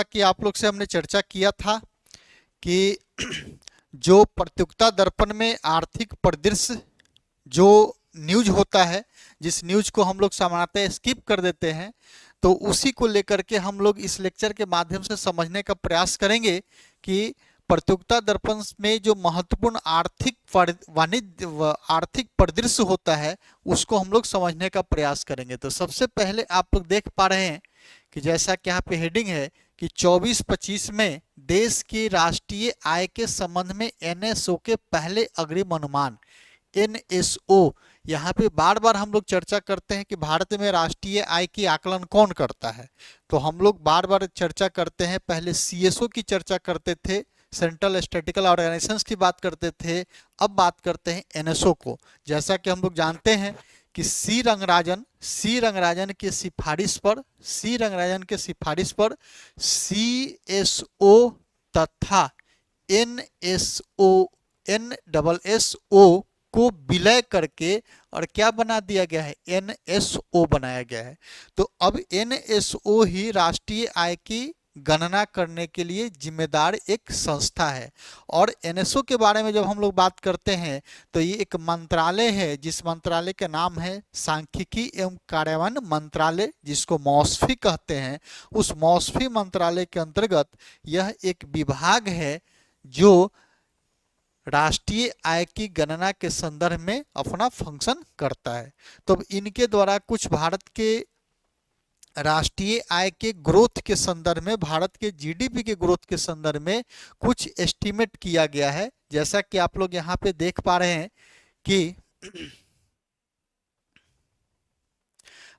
कि आप लोग से हमने चर्चा किया था कि जो प्रतियोगिता दर्पण में आर्थिक परिदृश्य जो न्यूज होता है, जिस न्यूज को हम लोग सामान्यतः स्किप कर देते हैं, तो उसी को लेकर के हम लोग इस लेक्चर के माध्यम से समझने का प्रयास करेंगे कि प्रतियोगिता दर्पण में जो महत्वपूर्ण आर्थिक परिदृश्य होता है उसको हम लोग समझने का प्रयास करेंगे। तो सबसे पहले आप लोग देख पा रहे हैं कि जैसा कि यहाँ पे हेडिंग है कि 24-25 में देश की राष्ट्रीय आय के संबंध में एनएसओ के पहले अग्रिम अनुमान। एनएसओ यहाँ पे बार बार हम लोग चर्चा करते हैं कि भारत में राष्ट्रीय आय की आकलन कौन करता है, तो हम लोग बार बार चर्चा करते हैं। पहले सीएसओ की चर्चा करते थे, सेंट्रल स्टैटिस्टिकल ऑर्गेनाइजेशंस की बात करते थे, अब बात करते हैं एनएसओ को। जैसा कि हम लोग जानते हैं कि सी रंगराजन की सिफारिश पर सीएसओ तथा एनएसओ को विलय करके और क्या बना दिया गया है, एनएसओ बनाया गया है। तो अब एनएसओ ही राष्ट्रीय आय की गणना करने के लिए जिम्मेदार एक संस्था है। और एनएसओ के बारे में जब हम लोग बात करते हैं तो ये एक मंत्रालय है, जिस मंत्रालय का नाम है सांख्यिकी एवं कार्यान्वयन मंत्रालय, जिसको मॉस्फी कहते हैं। उस मॉस्फी मंत्रालय के अंतर्गत यह एक विभाग है जो राष्ट्रीय आय की गणना के संदर्भ में अपना फंक्शन करता है। तो इनके द्वारा कुछ भारत के राष्ट्रीय आय के ग्रोथ के संदर्भ में, भारत के जीडीपी के ग्रोथ के संदर्भ में कुछ एस्टीमेट किया गया है। जैसा कि आप लोग यहाँ पे देख पा रहे हैं कि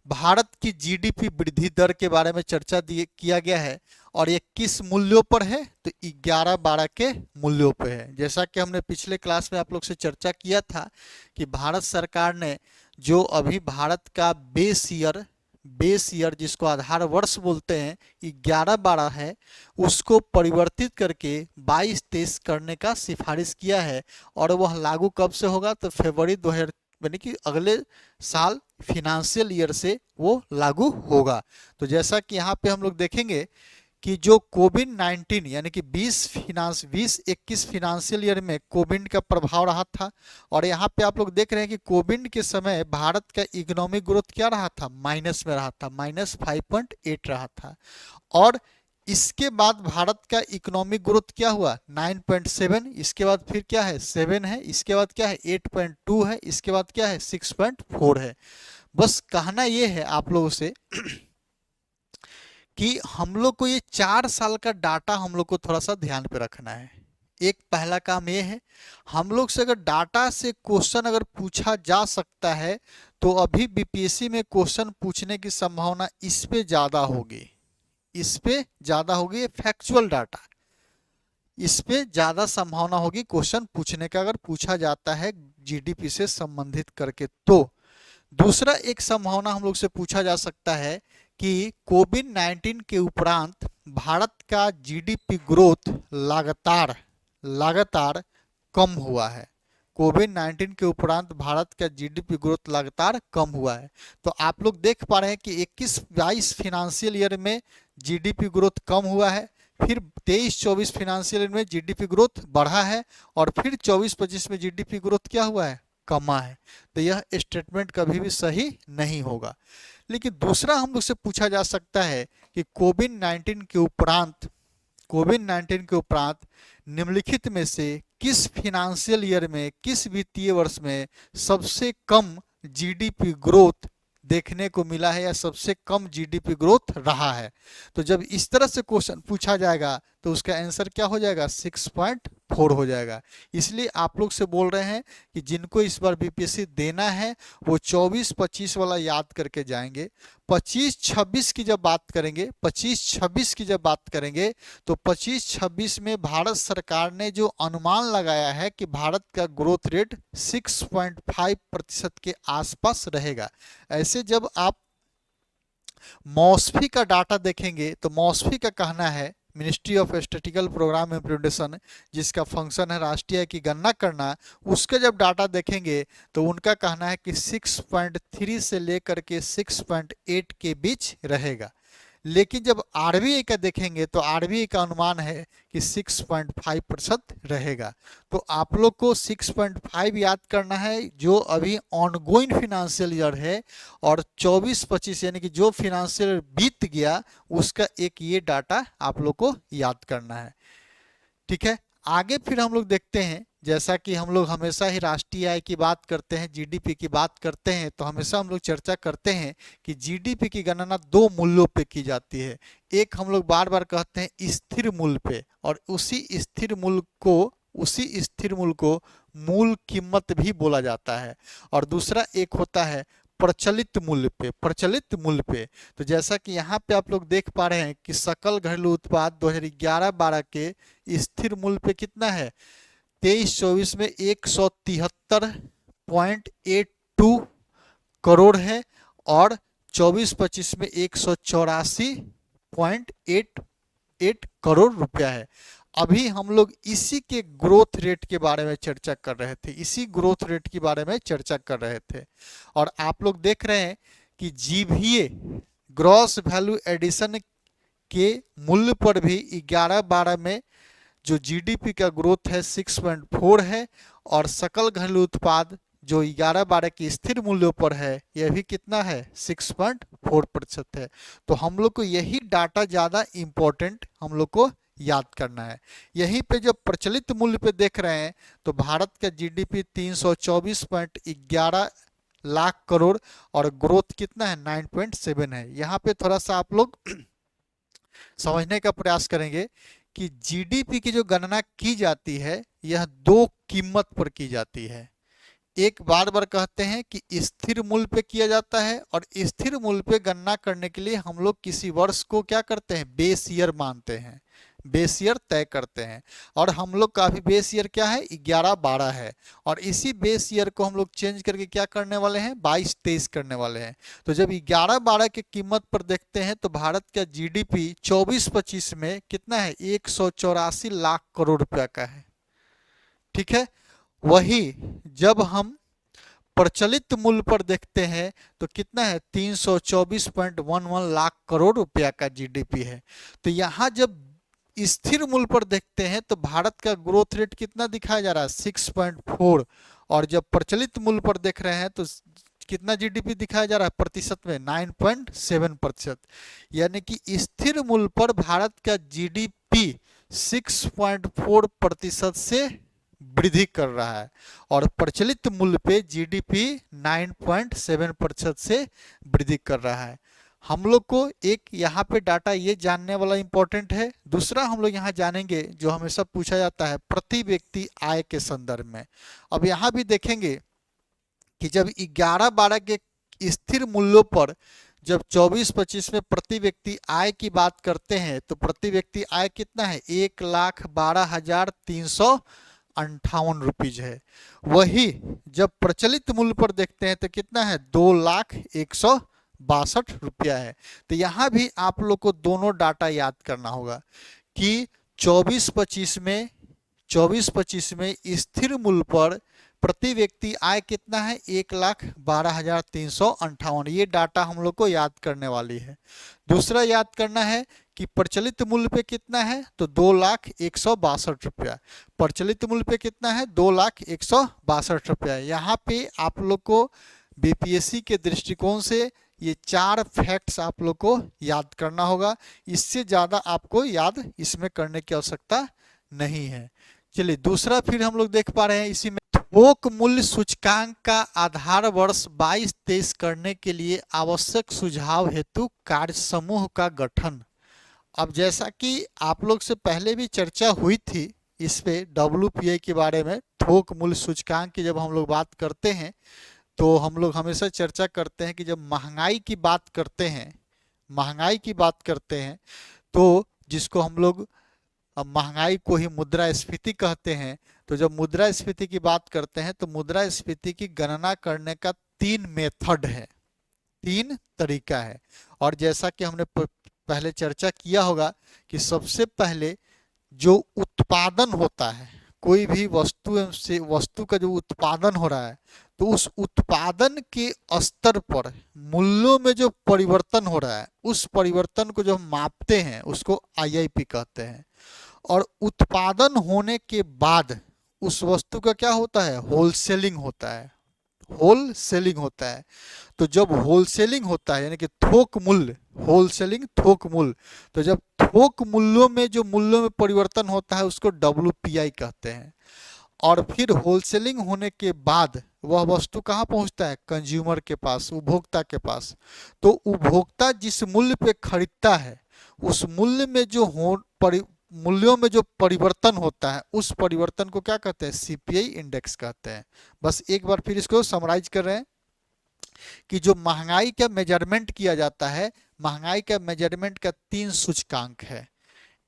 भारत की जीडीपी वृद्धि दर के बारे में चर्चा किया गया है और ये किस मूल्यों पर है, तो 11-12 के मूल्यों पे है। जैसा कि हमने पिछले क्लास में आप लोग से चर्चा किया था कि भारत सरकार ने जो अभी भारत का बेस ईयर जिसको आधार वर्ष बोलते हैं 11-12 है, उसको परिवर्तित करके 22-23 करने का सिफारिश किया है। और वह लागू कब से होगा, तो फरवरी 2000 यानी कि अगले साल फिनेंशियल ईयर से वो लागू होगा। तो जैसा कि यहाँ पे हम लोग देखेंगे कि जो कोविड-19 यानी कि 20-21 फिनेंशियल ईयर में कोविड का प्रभाव रहा था, और यहाँ पे आप लोग देख रहे हैं कि कोविड के समय भारत का इकोनॉमिक ग्रोथ क्या रहा था, माइनस में रहा था, -5.8 रहा था। और इसके बाद भारत का इकोनॉमिक ग्रोथ क्या हुआ, 9.7, इसके बाद फिर क्या है 7 है, इसके बाद क्या है 8.2 है, इसके बाद क्या है 6.4 है। बस कहना ये है आप लोगों से कि हम लोग को ये 4 साल का डाटा हम लोग को थोड़ा सा ध्यान पे रखना है। एक पहला काम ये है, हम लोग से अगर डाटा से क्वेश्चन अगर पूछा जा सकता है तो अभी बीपीएससी में क्वेश्चन पूछने की संभावना इस पे ज्यादा होगी, फैक्चुअल डाटा, इस पे ज्यादा संभावना होगी क्वेश्चन पूछने का अगर पूछा जाता है जीडीपी से संबंधित करके। तो दूसरा एक संभावना हम लोग से पूछा जा सकता है कि कोविड-19 के उपरांत भारत का जीडीपी ग्रोथ लगातार कम हुआ है। कोविड-19 के उपरांत भारत का जीडीपी ग्रोथ लगातार कम हुआ है। तो आप लोग देख पा रहे हैं कि 21-22 फिनेंशियल ईयर में जीडीपी ग्रोथ कम हुआ है, फिर 23-24 फिनेंशियल ईयर में जीडीपी ग्रोथ बढ़ा है, और फिर 24-25 में जीडीपी ग्रोथ क्या हुआ है, कमा है। तो यह स्टेटमेंट कभी भी सही नहीं होगा। लेकिन दूसरा हम लोग से पूछा जा सकता है कि कोविड-19 के उपरांत निम्नलिखित में से किस फिनेंशियल ईयर में, किस वित्तीय वर्ष में सबसे कम जीडीपी ग्रोथ देखने को मिला है या सबसे कम जीडीपी ग्रोथ रहा है। तो जब इस तरह से क्वेश्चन पूछा जाएगा तो उसका आंसर क्या हो जाएगा, 6.4 हो जाएगा। इसलिए आप लोग से बोल रहे हैं कि जिनको इस बार बीपीएससी देना है वो 24-25 वाला याद करके जाएंगे। 25-26 की जब बात करेंगे, 25-26 की जब बात करेंगे तो 25-26 में भारत सरकार ने जो अनुमान लगाया है कि भारत का ग्रोथ रेट 6.5% के आसपास रहेगा। ऐसे जब आप मॉस्फी का डाटा देखेंगे तो मॉस्फी का कहना है, ministry of statistical programme implementation, जिसका फंक्शन है राष्ट्रीय आय की गणना करना, उसके जब डाटा देखेंगे तो उनका कहना है कि 6.3 से लेकर के 6.8 के बीच रहेगा। लेकिन जब आरबीआई का देखेंगे तो आरबीआई का अनुमान है कि 6.5% रहेगा। तो आप लोग को 6.5 याद करना है जो अभी ऑनगोइंग फिनेंशियल ईयर है, और 24-25 यानी कि जो फिनेंशियल ईयर बीत गया उसका एक ये डाटा आप लोग को याद करना है। ठीक है, आगे फिर हम लोग देखते हैं, जैसा कि हम लोग हमेशा ही राष्ट्रीय आय की बात करते हैं, जीडीपी की बात करते हैं, तो हमेशा हम लोग चर्चा करते हैं कि जीडीपी की गणना दो मूल्यों पे की जाती है। एक हम लोग बार बार कहते हैं स्थिर मूल्य पे, और उसी स्थिर मूल्य को मूल कीमत भी बोला जाता है। और दूसरा एक होता है प्रचलित मूल्य पे। तो जैसा कि यहाँ पे आप लोग देख पा रहे हैं कि सकल घरेलू उत्पाद 2011-12 के स्थिर मूल्य पे कितना है, 23-24 में 173.82 करोड़ है, और 24-25 में 184.88 करोड़ रुपया है। अभी हम लोग इसी के ग्रोथ रेट के बारे में चर्चा कर रहे थे, और आप लोग देख रहे हैं कि जीवीए ग्रॉस वैल्यू एडिशन के मूल्य पर भी 11-12 में जो जीडीपी का ग्रोथ है 6.4 है, और सकल घरेलू उत्पाद जो 11-12 की स्थिर मूल्यों पर है यह भी कितना है, 6.4% है। तो हम लोग को यही डाटा ज़्यादा इम्पोर्टेंट हम लोग को याद करना है। यहीं पे जब प्रचलित मूल्य पे देख रहे हैं तो भारत का जीडीपी 324.11 लाख करोड़ और ग्रोथ कितना है, 9.7 है। यहाँ पे थोड़ा सा आप लोग समझने का प्रयास करेंगे कि जीडीपी की जो गणना की जाती है यह दो कीमत पर की जाती है। एक बार बार कहते हैं कि स्थिर मूल्य पे किया जाता है, और स्थिर मूल्य पे गणना करने के लिए हम लोग किसी वर्ष को क्या करते हैं, बेस ईयर मानते हैं, बेस ईयर तय करते हैं। और हम लोग का भी बेस ईयर क्या है, 11-12 है, और इसी बेस ईयर को हम लोग चेंज करके क्या करने वाले हैं, 22-23 करने वाले हैं। तो जब 11-12 की कीमत पर देखते हैं तो भारत का जीडीपी 24-25 में कितना है, 184 लाख करोड़ रुपया का है। ठीक है, वही जब हम प्रचलित मूल्य पर देखते हैं तो कितना है, 324.11 लाख करोड़ रुपया का जीडीपी है। तो यहाँ जब स्थिर मूल्य पर देखते हैं तो भारत का ग्रोथ रेट कितना दिखाया जा रहा है, 6.4, और जब प्रचलित मूल्य पर देख रहे हैं तो कितना जीडीपी दिखाया जा रहा है प्रतिशत में, 9.7%। यानी कि स्थिर मूल्य पर भारत का जीडीपी 6.4% से वृद्धि कर रहा है, और प्रचलित मूल्य पे जीडीपी 9.7% से वृद्धि कर रहा है। हम लोग को एक यहाँ पे डाटा ये जानने वाला इंपॉर्टेंट है। दूसरा हम लोग यहाँ जानेंगे जो हमेशा पूछा जाता है प्रति व्यक्ति आय के संदर्भ में। अब यहाँ भी देखेंगे कि जब 11-12 के स्थिर मूल्यों पर जब 24-25 में प्रति व्यक्ति आय की बात करते हैं तो प्रति व्यक्ति आय कितना है, 1,12,358 रुपीज है। वही जब प्रचलित मूल्य पर देखते हैं तो कितना है, 2,01,62 रुपया है। तो यहाँ भी आप लोग को दोनों डाटा याद करना होगा कि 24-25 में स्थिर मूल्य पर प्रति व्यक्ति आय कितना है, 1,12,358। ये डाटा हम लोग को याद करने वाली है। दूसरा याद करना है कि प्रचलित मूल्य पे कितना है, तो 2,01,62 रुपया। प्रचलित मूल्य पे कितना है, 2,01,62 रुपया। यहाँ पे आप लोग को बीपीएससी के दृष्टिकोण से ये 4 फैक्ट्स आप लोग को याद करना होगा। इससे ज़्यादा आपको याद इसमें करने की आवश्यकता नहीं है। चलिए दूसरा फिर हम लोग देख पा रहे हैं इसी में, थोक मूल्य सूचकांक का आधार वर्ष 22-23 करने के लिए आवश्यक सुझाव हेतु कार्य समूह का गठन। अब जैसा कि आप लोग से पहले भी चर्चा हुई थी इस पे WPI के बारे में, थोक मूल्य सूचकांक की जब हम लोग बात करते हैं तो हम लोग हमेशा चर्चा करते हैं कि जब महंगाई की बात करते हैं तो जिसको हम लोग महंगाई को ही मुद्रास्फीति कहते हैं, तो जब मुद्रास्फीति की बात करते हैं तो मुद्रास्फीति की गणना करने का 3 मेथड है, 3 तरीका है। और जैसा कि हमने पहले चर्चा किया होगा कि सबसे पहले जो उत्पादन होता है, कोई भी वस्तु का जो उत्पादन हो रहा है तो उस उत्पादन के स्तर पर मूल्यों में जो परिवर्तन हो रहा है उस परिवर्तन को जो हम मापते हैं उसको आईआईपी कहते हैं। और उत्पादन होने के बाद उस वस्तु का क्या होता है, होलसेलिंग होता है। होलसेलिंग होता है। तो जब होलसेलिंग होता है यानी कि थोक मूल्य, होलसेलिंग थोक मूल्य, तो जब थोक मूल्यों में जो मूल्यों में परिवर्तन होता है उसको डब्ल्यूपीआई कहते हैं। और फिर होलसेलिंग होने के बाद वह वस्तु कहाँ पहुंचता है, कंज्यूमर के पास, उपभोक्ता के पास। तो उपभोक्ता जिस मूल्य पे खरीदता है उस मूल्य में जो मूल्यों में जो परिवर्तन होता है उस परिवर्तन को क्या कहते हैं, सीपीआई इंडेक्स कहते हैं। बस एक बार फिर इसको समराइज कर रहे हैं कि जो महंगाई का मेजरमेंट किया जाता है, महंगाई का मेजरमेंट का 3 सूचकांक है।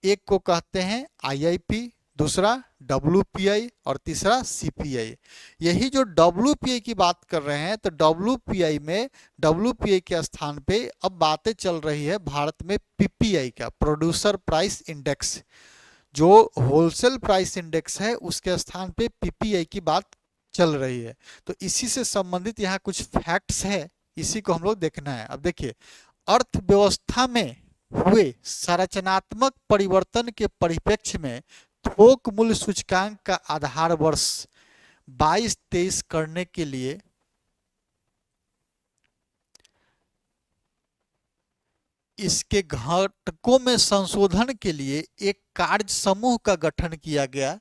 एक को कहते हैं आईआईपी, दूसरा डब्ल्यूपीआई और तीसरा सीपीआई। यही जो डब्ल्यूपीआई की बात कर रहे हैं तो डब्ल्यूपीआई के स्थान पे अब बातें चल रही है भारत में पीपीआई का, प्रोड्यूसर प्राइस इंडेक्स। जो होलसेल प्राइस इंडेक्स है उसके स्थान पे पीपीआई की बात चल रही है। तो इसी से संबंधित यहाँ कुछ फैक्ट्स है, इसी को हम लोग देखना है। अब देखिए, अर्थव्यवस्था में हुए संरचनात्मक परिवर्तन के परिप्रेक्ष्य में थोक मूल्य सूचकांक का आधार वर्ष 22-23 करने के लिए इसके घटकों में संशोधन के लिए एक कार्य समूह का गठन किया गया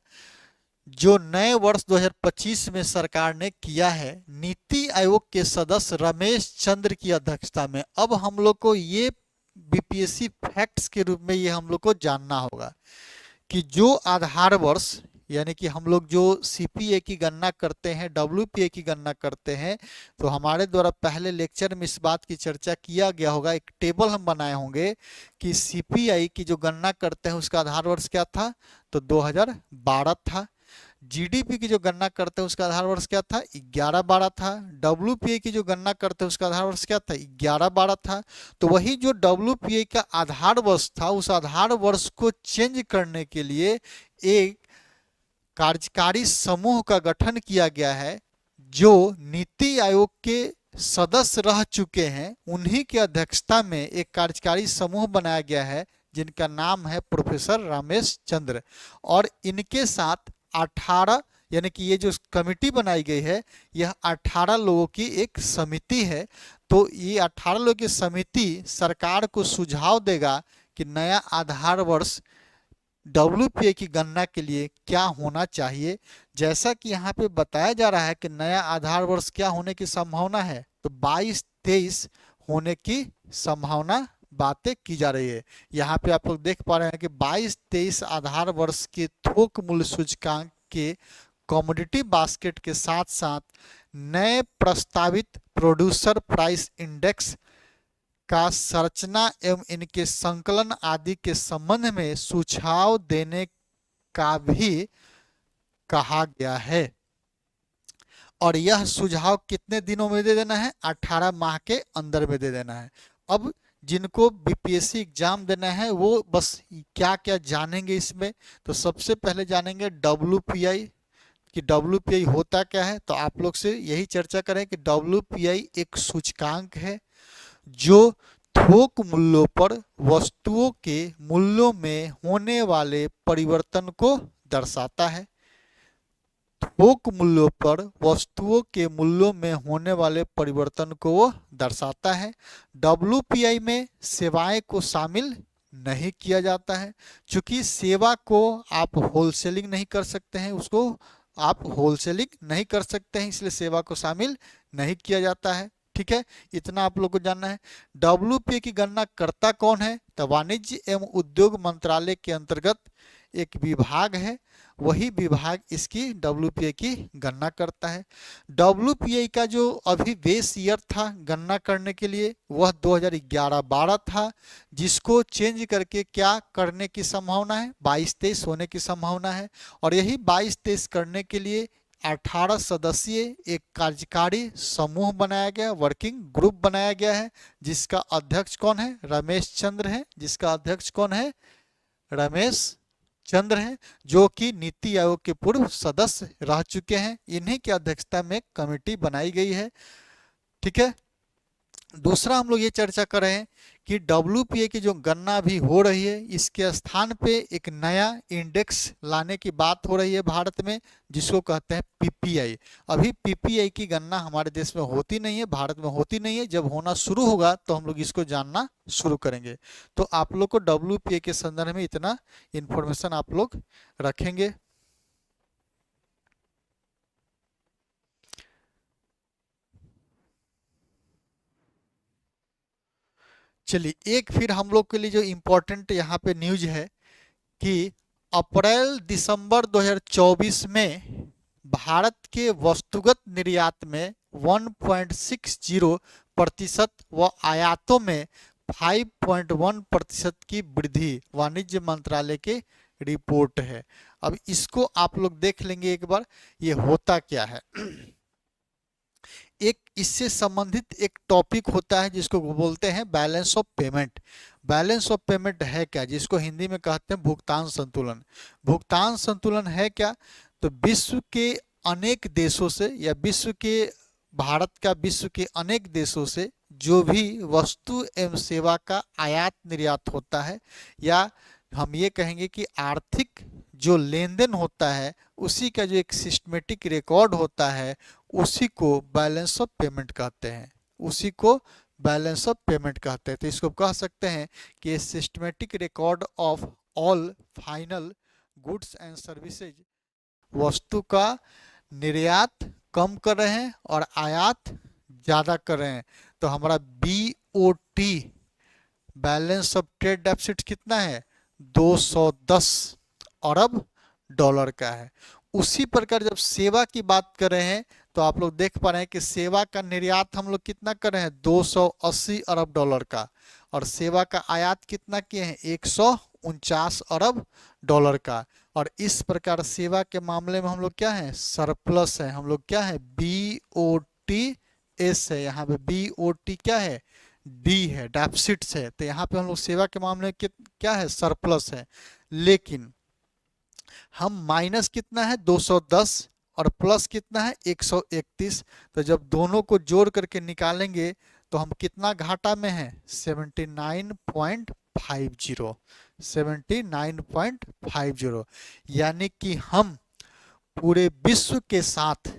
जो नए वर्ष 2025 में सरकार ने किया है, नीति आयोग के सदस्य रमेश चंद्र की अध्यक्षता में। अब हम लोग को ये बीपीएससी फैक्ट्स के रूप में ये हम लोग को जानना होगा कि जो आधार वर्ष यानी कि हम लोग जो सीपीए की गणना करते हैं, डब्ल्यूपीए की गणना करते हैं, तो हमारे द्वारा पहले लेक्चर में इस बात की चर्चा किया गया होगा, एक टेबल हम बनाए होंगे कि सीपीआई की जो गणना करते हैं उसका आधार वर्ष क्या था, तो 2012 था। जीडीपी की जो गणना करते हैं उसका आधार वर्ष क्या था, 11-12 था। डब्ल्यूपीए की जो गणना करते हैं उसका आधार वर्ष क्या था, 11-12 था। तो वही जो डब्ल्यूपीए का आधार वर्ष था उस आधार वर्ष को चेंज करने के लिए एक कार्यकारी समूह का गठन किया गया है जो नीति आयोग के सदस्य रह चुके हैं। उन्हीं की अध्यक्षता में एक कार्यकारी समूह बनाया गया है जिनका नाम है प्रोफेसर रमेश चंद्र। और इनके साथ 18 यानी कि ये जो कमिटी बनाई गई है यह 18 लोगों की एक समिति है। तो ये 18 लोगों की समिति सरकार को सुझाव देगा कि नया आधार वर्ष डब्ल्यूपीए की गणना के लिए क्या होना चाहिए। जैसा कि यहाँ पे बताया जा रहा है कि नया आधार वर्ष क्या होने की संभावना है, तो 22-23 होने की संभावना बातें की जा रही है। यहाँ पे आप लोग देख पा रहे हैं कि 22-23 आधार वर्ष के थोक मूल्य सूचकांक के कमोडिटी बास्केट के साथ साथ नए प्रस्तावित प्रोड्यूसर प्राइस इंडेक्स का संरचना एवं इनके संकलन आदि के संबंध में सुझाव देने का भी कहा गया है। और यह सुझाव कितने दिनों में दे देना है, 18 माह के अंदर में दे देना है। अब जिनको बीपीएससी एग्जाम देना है वो बस क्या क्या जानेंगे इसमें, तो सबसे पहले जानेंगे डब्ल्यूपीआई कि डब्ल्यूपीआई होता क्या है। तो आप लोग से यही चर्चा करें कि डब्ल्यूपीआई एक सूचकांक है जो थोक मूल्यों पर वस्तुओं के मूल्यों में होने वाले परिवर्तन को दर्शाता है। थोक मूल्यों पर वस्तुओं के मूल्यों में होने वाले परिवर्तन को वो दर्शाता है। डब्ल्यूपीआई में सेवाएं को शामिल नहीं किया जाता है, क्योंकि सेवा को आप होलसेलिंग नहीं कर सकते हैं, उसको आप होलसेलिंग नहीं कर सकते हैं, इसलिए सेवा को शामिल नहीं किया जाता है। ठीक है, इतना आप लोग को जानना है। डब्ल्यूपीए की गणना करता कौन है, तो वाणिज्य एवं उद्योग मंत्रालय के अंतर्गत एक विभाग है, वही विभाग इसकी डब्ल्यूपीए की गणना करता है। डब्ल्यूपीए का जो अभी बेस ईयर था गणना करने के लिए वह 2011-12 था, जिसको चेंज करके क्या करने की संभावना है, 22-23 होने की संभावना है। और यही 22-23 करने के लिए 18 सदस्यीय एक कार्यकारी समूह बनाया गया, वर्किंग ग्रुप बनाया गया है, जिसका अध्यक्ष कौन है, रमेश चंद्र है। जिसका अध्यक्ष कौन है, रमेश चंद्र हैं, जो कि नीति आयोग के पूर्व सदस्य रह चुके हैं। इन्हीं की अध्यक्षता में कमेटी बनाई गई है। ठीक है। दूसरा हम लोग ये चर्चा कर रहे हैं कि WPA की जो गणना अभी हो रही है, इसके स्थान पे एक नया इंडेक्स लाने की बात हो रही है भारत में, जिसको कहते हैं PPI। अभी PPI की गणना हमारे देश में होती नहीं है, भारत में होती नहीं है। जब होना शुरू होगा तो हम लोग इसको जानना शुरू करेंगे। तो आप लोग को WPA के संदर्भ में इतना इंफॉर्मेशन आप लोग रखेंगे। चलिए, एक फिर हम लोग के लिए जो इम्पोर्टेंट यहाँ पे न्यूज है कि अप्रैल दिसंबर 2024 में भारत के वस्तुगत निर्यात में 1.60% व आयातों में 5.1% की वृद्धि वाणिज्य मंत्रालय की रिपोर्ट है। अब इसको आप लोग देख लेंगे एक बार, ये होता क्या है। एक इससे संबंधित एक टॉपिक होता है जिसको बोलते हैं balance of payment. Balance of payment है क्या, जिसको हिंदी में कहते हैं भुगतान संतुलन। भुगतान संतुलन है क्या, तो विश्व के अनेक देशों से या भारत का विश्व के अनेक देशों से जो भी वस्तु एवं सेवा का आयात निर्यात होता है, या हम ये कहेंगे कि आर्थिक जो लेन देन होता है, उसी का जो एक सिस्टमेटिक रिकॉर्ड होता है, उसी को बैलेंस ऑफ पेमेंट कहते हैं। उसी को बैलेंस ऑफ पेमेंट कहते हैं। तो इसको कह सकते हैं कि systematic record of all final goods and services. वस्तु का निर्यात कम कर रहे हैं और आयात ज़्यादा कर रहे हैं। तो हमारा BOT balance of trade deficit कितना है, 210 अरब डॉलर का है। उसी प्रकार जब सेवा की बात कर रहे हैं तो आप लोग देख पा रहे हैं कि सेवा का निर्यात हम लोग कितना कर रहे हैं, 280 अरब डॉलर का, और सेवा का आयात कितना किए हैं, 149 अरब डॉलर का। और इस प्रकार सेवा के मामले में हम लोग क्या है, सरप्लस है। हम लोग क्या है, BOTS है। यहाँ पे BOT क्या है, D है, डेफिसिट्स है। तो यहाँ पे हम लोग सेवा के मामले में क्या है, सरप्लस है। लेकिन हम माइनस कितना है, 210, और प्लस कितना है, 131। तो जब दोनों को जोड़ करके निकालेंगे तो हम कितना घाटा में हैं, 79.50। 79.50, यानी कि हम पूरे विश्व के साथ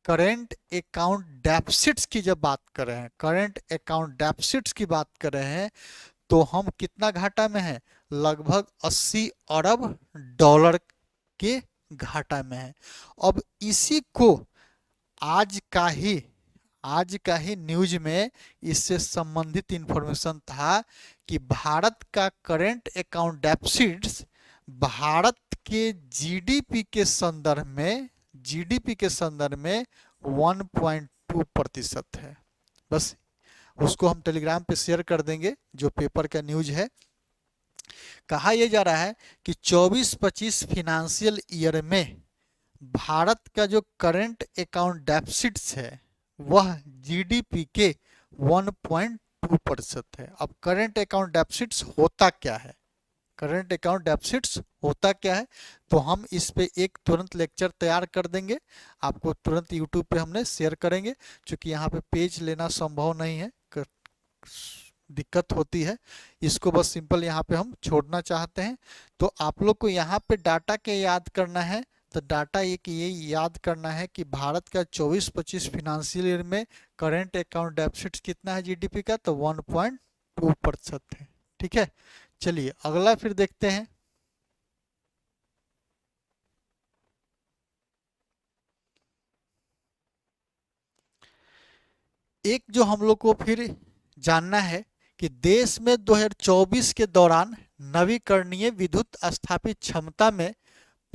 करेंट अकाउंट डेफिसिट्स की जब बात कर रहे हैं, करेंट अकाउंट डेफिसिट्स की बात कर रहे हैं, तो हम कितना घाटा में हैं, लगभग 80 अरब डॉलर के घाटा में है। अब इसी को आज का ही न्यूज में इससे संबंधित इंफॉर्मेशन था कि भारत का करेंट अकाउंट डेफिसिट्स भारत के जीडीपी के संदर्भ में 1.2% है। बस उसको हम टेलीग्राम पे शेयर कर देंगे, जो पेपर का न्यूज है। कहा यह जा रहा है कि 24-25 फाइनेंशियल ईयर में भारत का जो करंट अकाउंट डेफिसिट्स है वह जीडीपी के 1.2% है। अब करंट अकाउंट डेफिसिट्स होता क्या है, करंट अकाउंट डेफिसिट्स होता क्या है, तो हम इस पे एक तुरंत लेक्चर तैयार कर देंगे, आपको तुरंत यूट्यूब पे हमने शेयर करेंगे। क्योंकि यहाँ पे पेज लेना संभव नहीं है, दिक्कत होती है। इसको बस सिंपल यहाँ पे हम छोड़ना चाहते हैं। तो आप लोग को यहाँ पे डाटा के याद करना है। तो डाटा ये याद करना है कि भारत का 24-25 फाइनेंशियल ईयर में करंट अकाउंट डेफिसिट कितना है जीडीपी का, तो 1.2% है। ठीक है, चलिए अगला फिर देखते हैं। एक जो हम लोग को फिर जानना है कि देश में 2024 के दौरान नवीकरणीय विद्युत स्थापित क्षमता में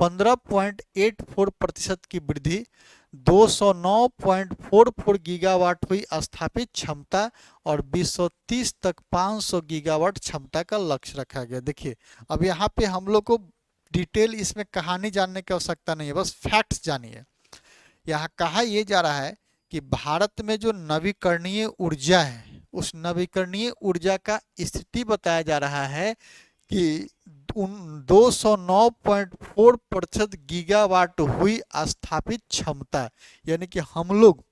15.84% की वृद्धि, 209.44 गीगावाट हुई स्थापित क्षमता, और 2030 तक 500 गीगावाट क्षमता का लक्ष्य रखा गया। देखिए, अब यहाँ पे हम लोग को डिटेल इसमें कहानी जानने की आवश्यकता नहीं है, बस फैक्ट्स जानिए। यहाँ कहा यह जा रहा है कि भारत में जो नवीकरणीय ऊर्जा है, उस नवीकरणीय ऊर्जा का स्थिति बताया जा रहा है कि उन 209.4% गीगावाट हुई स्थापित क्षमता, यानी कि हम लोग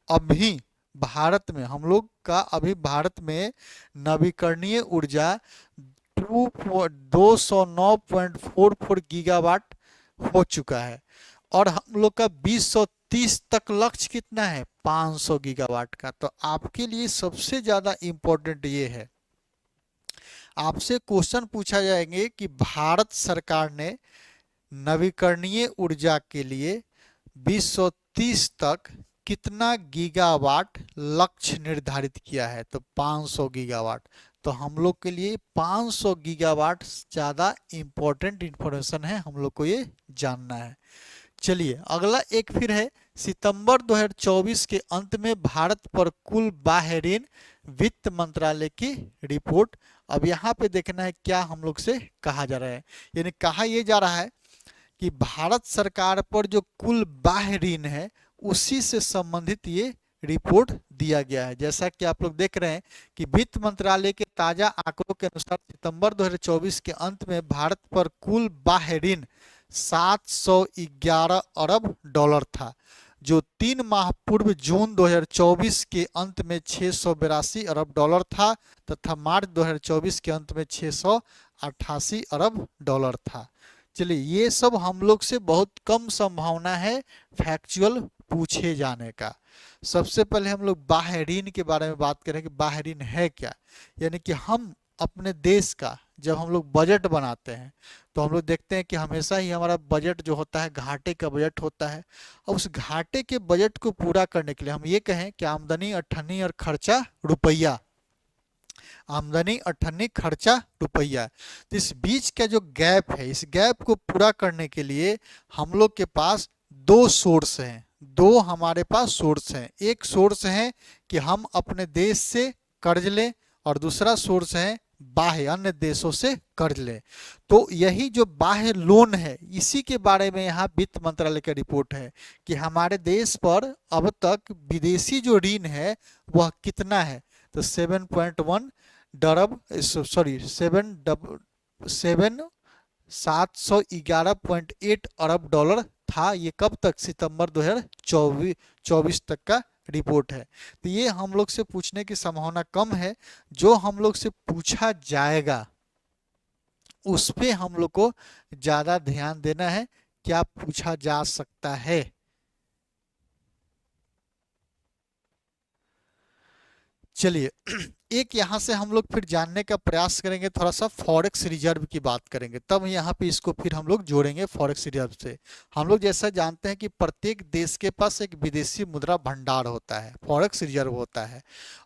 अभी भारत में, हम लोग का अभी भारत में नवीकरणीय ऊर्जा 209.44 गीगावाट हो चुका है, और हम लोग का 2030 तक लक्ष्य कितना है, 500 गीगावाट का। तो आपके लिए सबसे ज़्यादा इम्पोर्टेंट ये है, आपसे क्वेश्चन पूछा जाएंगे कि भारत सरकार ने नवीकरणीय ऊर्जा के लिए 2030 तक कितना गीगावाट लक्ष्य निर्धारित किया है, तो 500 गीगावाट। तो हम लोग के लिए 500 गीगावाट ज़्यादा इम्पोर्टेंट इंफॉर्मेशन है, हम लोग को ये जानना है। चलिए अगला एक फिर है, सितंबर 2024 के अंत में भारत पर कुल बाह्य ऋण वित्त मंत्रालय की रिपोर्ट। अब यहाँ पे देखना है क्या हम लोग से कहा जा रहा है, यानी कहा यह जा रहा है कि भारत सरकार पर जो कुल बाह्य ऋण है उसी से संबंधित ये रिपोर्ट दिया गया है। जैसा कि आप लोग देख रहे हैं कि वित्त मंत्रालय के ताजा आंकड़ों के अनुसार सितंबर 2024 के अंत में भारत पर कुल बाह्य ऋण 711 अरब डॉलर था, जो 3 माह पूर्व जून 2024 के अंत में 682 अरब डॉलर था तथा मार्च 2024 के अंत में 688 अरब डॉलर था। चलिए ये सब हम लोग से बहुत कम संभावना है फैक्चुअल पूछे जाने का। सबसे पहले हम लोग बाह्य ऋण के बारे में बात करें कि बाह्य ऋण है क्या, यानी कि हम अपने देश का जब हम लोग बजट बनाते हैं तो हम लोग देखते हैं कि हमेशा ही हमारा बजट जो होता है घाटे का बजट होता है, और उस घाटे के बजट को पूरा करने के लिए हम ये कहें कि आमदनी अठन्नी और खर्चा रुपया, आमदनी अठन्नी खर्चा रुपया, तो इस बीच का जो गैप है, इस गैप को पूरा करने के लिए हम लोग के पास दो सोर्स हैं, दो हमारे पास सोर्स हैं। एक सोर्स है कि हम अपने देश से कर्ज लें और दूसरा सोर्स है बाह्य अन्य देशों से कर्ज लें। तो यही जो बाह्य लोन है इसी के बारे में यहाँ वित्त मंत्रालय का रिपोर्ट है कि हमारे देश पर अब तक विदेशी जो ऋण है वह कितना है, तो 7.1 डरब सॉरी 711.8 अरब डॉलर था। ये कब तक, सितंबर 2024 तक का रिपोर्ट है। तो ये हम लोग से पूछने की संभावना कम है, जो हम लोग से पूछा जाएगा उस पे हम लोग को ज्यादा ध्यान देना है, क्या पूछा जा सकता है। चलिए एक यहाँ से हम लोग फिर जानने का प्रयास करेंगे, थोड़ा सा फॉरेक्स रिजर्व की बात करेंगे, तब यहाँ पे इसको फिर हम लोग जोड़ेंगे फॉरेक्स रिजर्व से। हम लोग जैसा जानते हैं कि प्रत्येक देश के पास एक विदेशी मुद्रा भंडार होता है, फॉरेक्स रिजर्व होता है,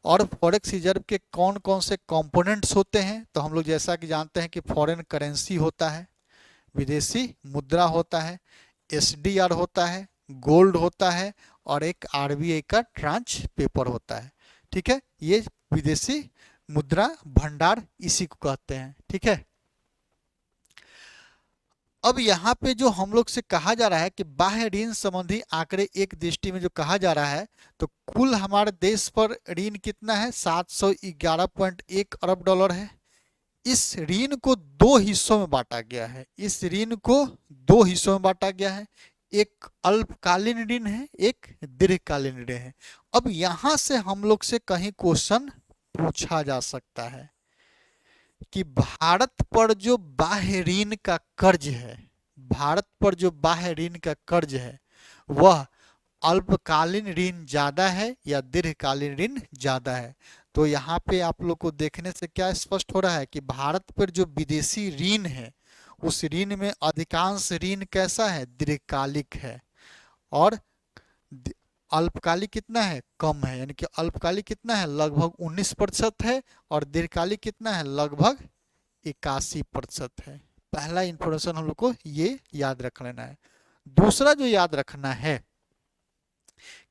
और फॉरेक्स रिजर्व के कौन कौन से कंपोनेंट्स होते हैं, तो हम लोग जैसा कि जानते हैं कि फॉरेन करेंसी होता है, विदेशी मुद्रा होता है, SDR होता है, गोल्ड होता है, और एक RBI का ट्रांच पेपर होता है। ठीक है, ये विदेशी मुद्रा भंडार इसी को कहते हैं। ठीक है, अब यहाँ पे जो हम लोग से कहा जा रहा है कि बाह्य ऋण संबंधी आंकड़े एक दृष्टि में जो कहा जा रहा है, तो कुल हमारे देश पर ऋण कितना है, 711.1 अरब डॉलर है। इस ऋण को दो हिस्सों में बांटा गया है, इस ऋण को दो हिस्सों में बांटा गया है, एक अल्पकालीन ऋण है, एक दीर्घकालीन ऋण है। अब यहां से हम लोग से कहीं क्वेश्चन पूछा जा सकता है कि भारत पर जो बाह्य ऋण का कर्ज है, भारत पर जो बाह्य ऋण का कर्ज है वह अल्पकालीन ऋण ज्यादा है या दीर्घकालीन ऋण ज्यादा है। तो यहाँ पे आप लोग को देखने से क्या स्पष्ट हो रहा है कि भारत पर जो विदेशी ऋण है उस ऋण में अधिकांश ऋण कैसा है, दीर्घकालिक है, और अल्पकालिक कितना है, कम है। यानी कि अल्पकालिक कितना है, लगभग 19% है, और दीर्घकालिक कितना है, लगभग 81% है। पहला इंफॉर्मेशन हम लोग को ये याद रख लेना है। दूसरा जो याद रखना है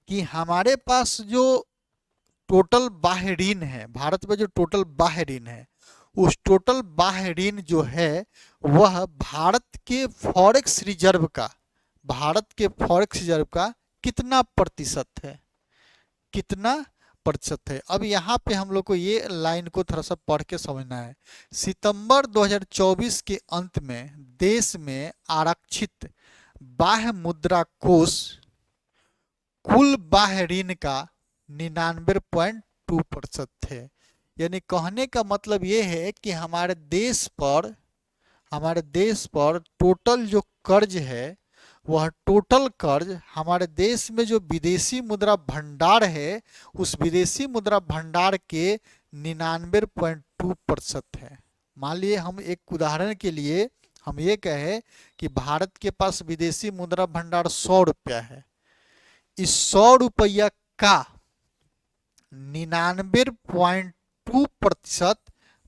कि हमारे पास जो टोटल बाह्य ऋण है, भारत में जो टोटल बाह्य ऋण है, उस टोटल बाह्य ऋण जो है वह भारत के फॉरेक्स रिजर्व का, भारत के फॉरेक्स रिजर्व का कितना प्रतिशत है, कितना प्रतिशत है। अब यहाँ पे हम लोग को ये लाइन को थोड़ा सा पढ़ के समझना है। सितंबर 2024 के अंत में देश में आरक्षित बाह्य मुद्रा कोष कुल बाह्य ऋण का 99.2% थे। यानी कहने का मतलब ये है कि हमारे देश पर टोटल जो कर्ज है, वह टोटल कर्ज हमारे देश में जो विदेशी मुद्रा भंडार है, उस विदेशी मुद्रा भंडार के 99.2% है। मान लिए हम एक उदाहरण के लिए हम ये कहें कि भारत के पास विदेशी मुद्रा भंडार 100 रुपया है। इस 100 रुपया का 99.2%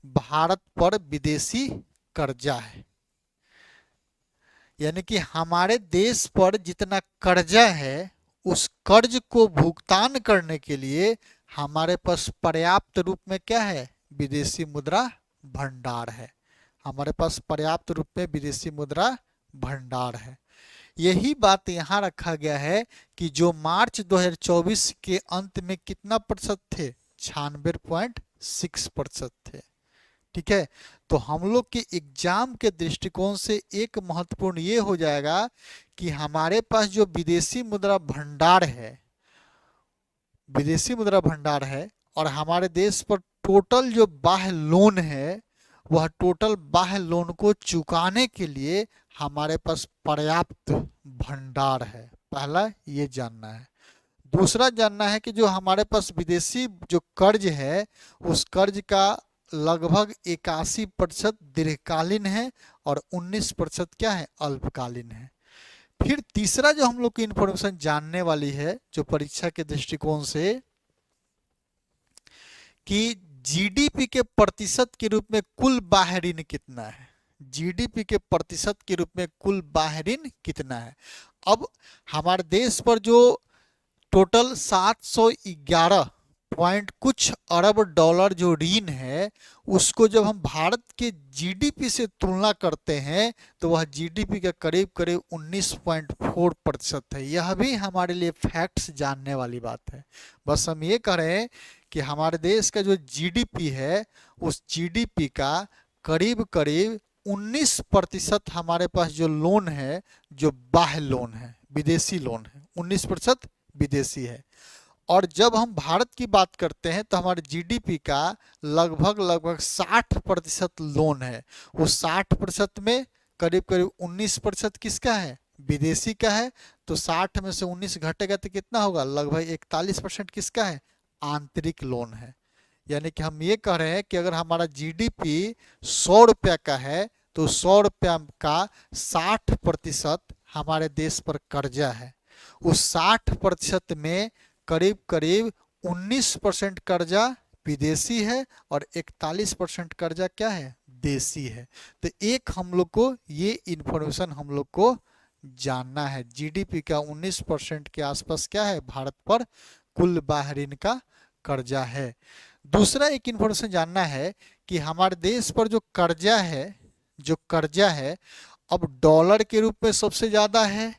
भारत पर विदेशी कर्जा है। यानी कि हमारे देश पर जितना कर्जा है, उस कर्ज को भुगतान करने के लिए हमारे पास पर्याप्त रूप में क्या है? विदेशी मुद्रा भंडार है। हमारे पास पर्याप्त रूप में विदेशी मुद्रा भंडार है। यही बात यहाँ रखा गया है कि जो मार्च 2024 के अंत में कितना प्रतिशत थे? 96.6% थे। ठीक है, तो हम लोग के एग्जाम के दृष्टिकोण से एक महत्वपूर्ण ये हो जाएगा कि हमारे पास जो विदेशी मुद्रा भंडार है और हमारे देश पर टोटल जो बाह्य लोन है, वह टोटल बाह्य लोन को चुकाने के लिए हमारे पास पर्याप्त भंडार है। पहला ये जानना है। दूसरा जानना है कि जो हमारे पास विदेशी जो कर्ज है, उस कर्ज का लगभग 81% दीर्घकालीन है और 19% क्या है? अल्पकालीन है। फिर तीसरा जो हम लोग की इंफॉर्मेशन जानने वाली है जो परीक्षा के दृष्टिकोण से, कि जीडीपी के प्रतिशत के रूप में कुल बाह्य ऋण कितना है? जीडीपी के प्रतिशत के रूप में कुल बाह्य ऋण कितना है? अब हमारे देश पर जो टोटल 711 पॉइंट कुछ अरब डॉलर जो ऋण है, उसको जब हम भारत के जीडीपी से तुलना करते हैं तो वह जीडीपी का करीब करीब 19.4% है। यह भी हमारे लिए फैक्ट्स जानने वाली बात है। बस हम ये कह रहे हैं कि हमारे देश का जो जीडीपी है, उस जीडीपी का करीब करीब 19% हमारे पास जो लोन है, जो बाह्य लोन है, विदेशी लोन है, 19% विदेशी है। और जब हम भारत की बात करते हैं तो हमारे जीडीपी का लगभग 60% लोन है। उस 60% में करीब करीब 19% किसका है? विदेशी का है। तो 60 में से 19 घटेगा तो कितना होगा? लगभग 41% किसका है? आंतरिक लोन है। यानी कि हम ये कह रहे हैं कि अगर हमारा जीडीपी 100 रुपया का है तो 100 रुपया का 60% हमारे देश पर कर्जा है। उस 60% में करीब करीब 19% कर्जा विदेशी है और 41% कर्जा क्या है? देशी है। तो एक हम लोग को ये इंफॉर्मेशन हम लोग को जानना है। जीडीपी का 19% के आसपास क्या है? भारत पर कुल बाह्य ऋण का कर्जा है। दूसरा एक इंफॉर्मेशन जानना है कि हमारे देश पर जो कर्जा है अब डॉलर के रूप में सबसे ज्यादा है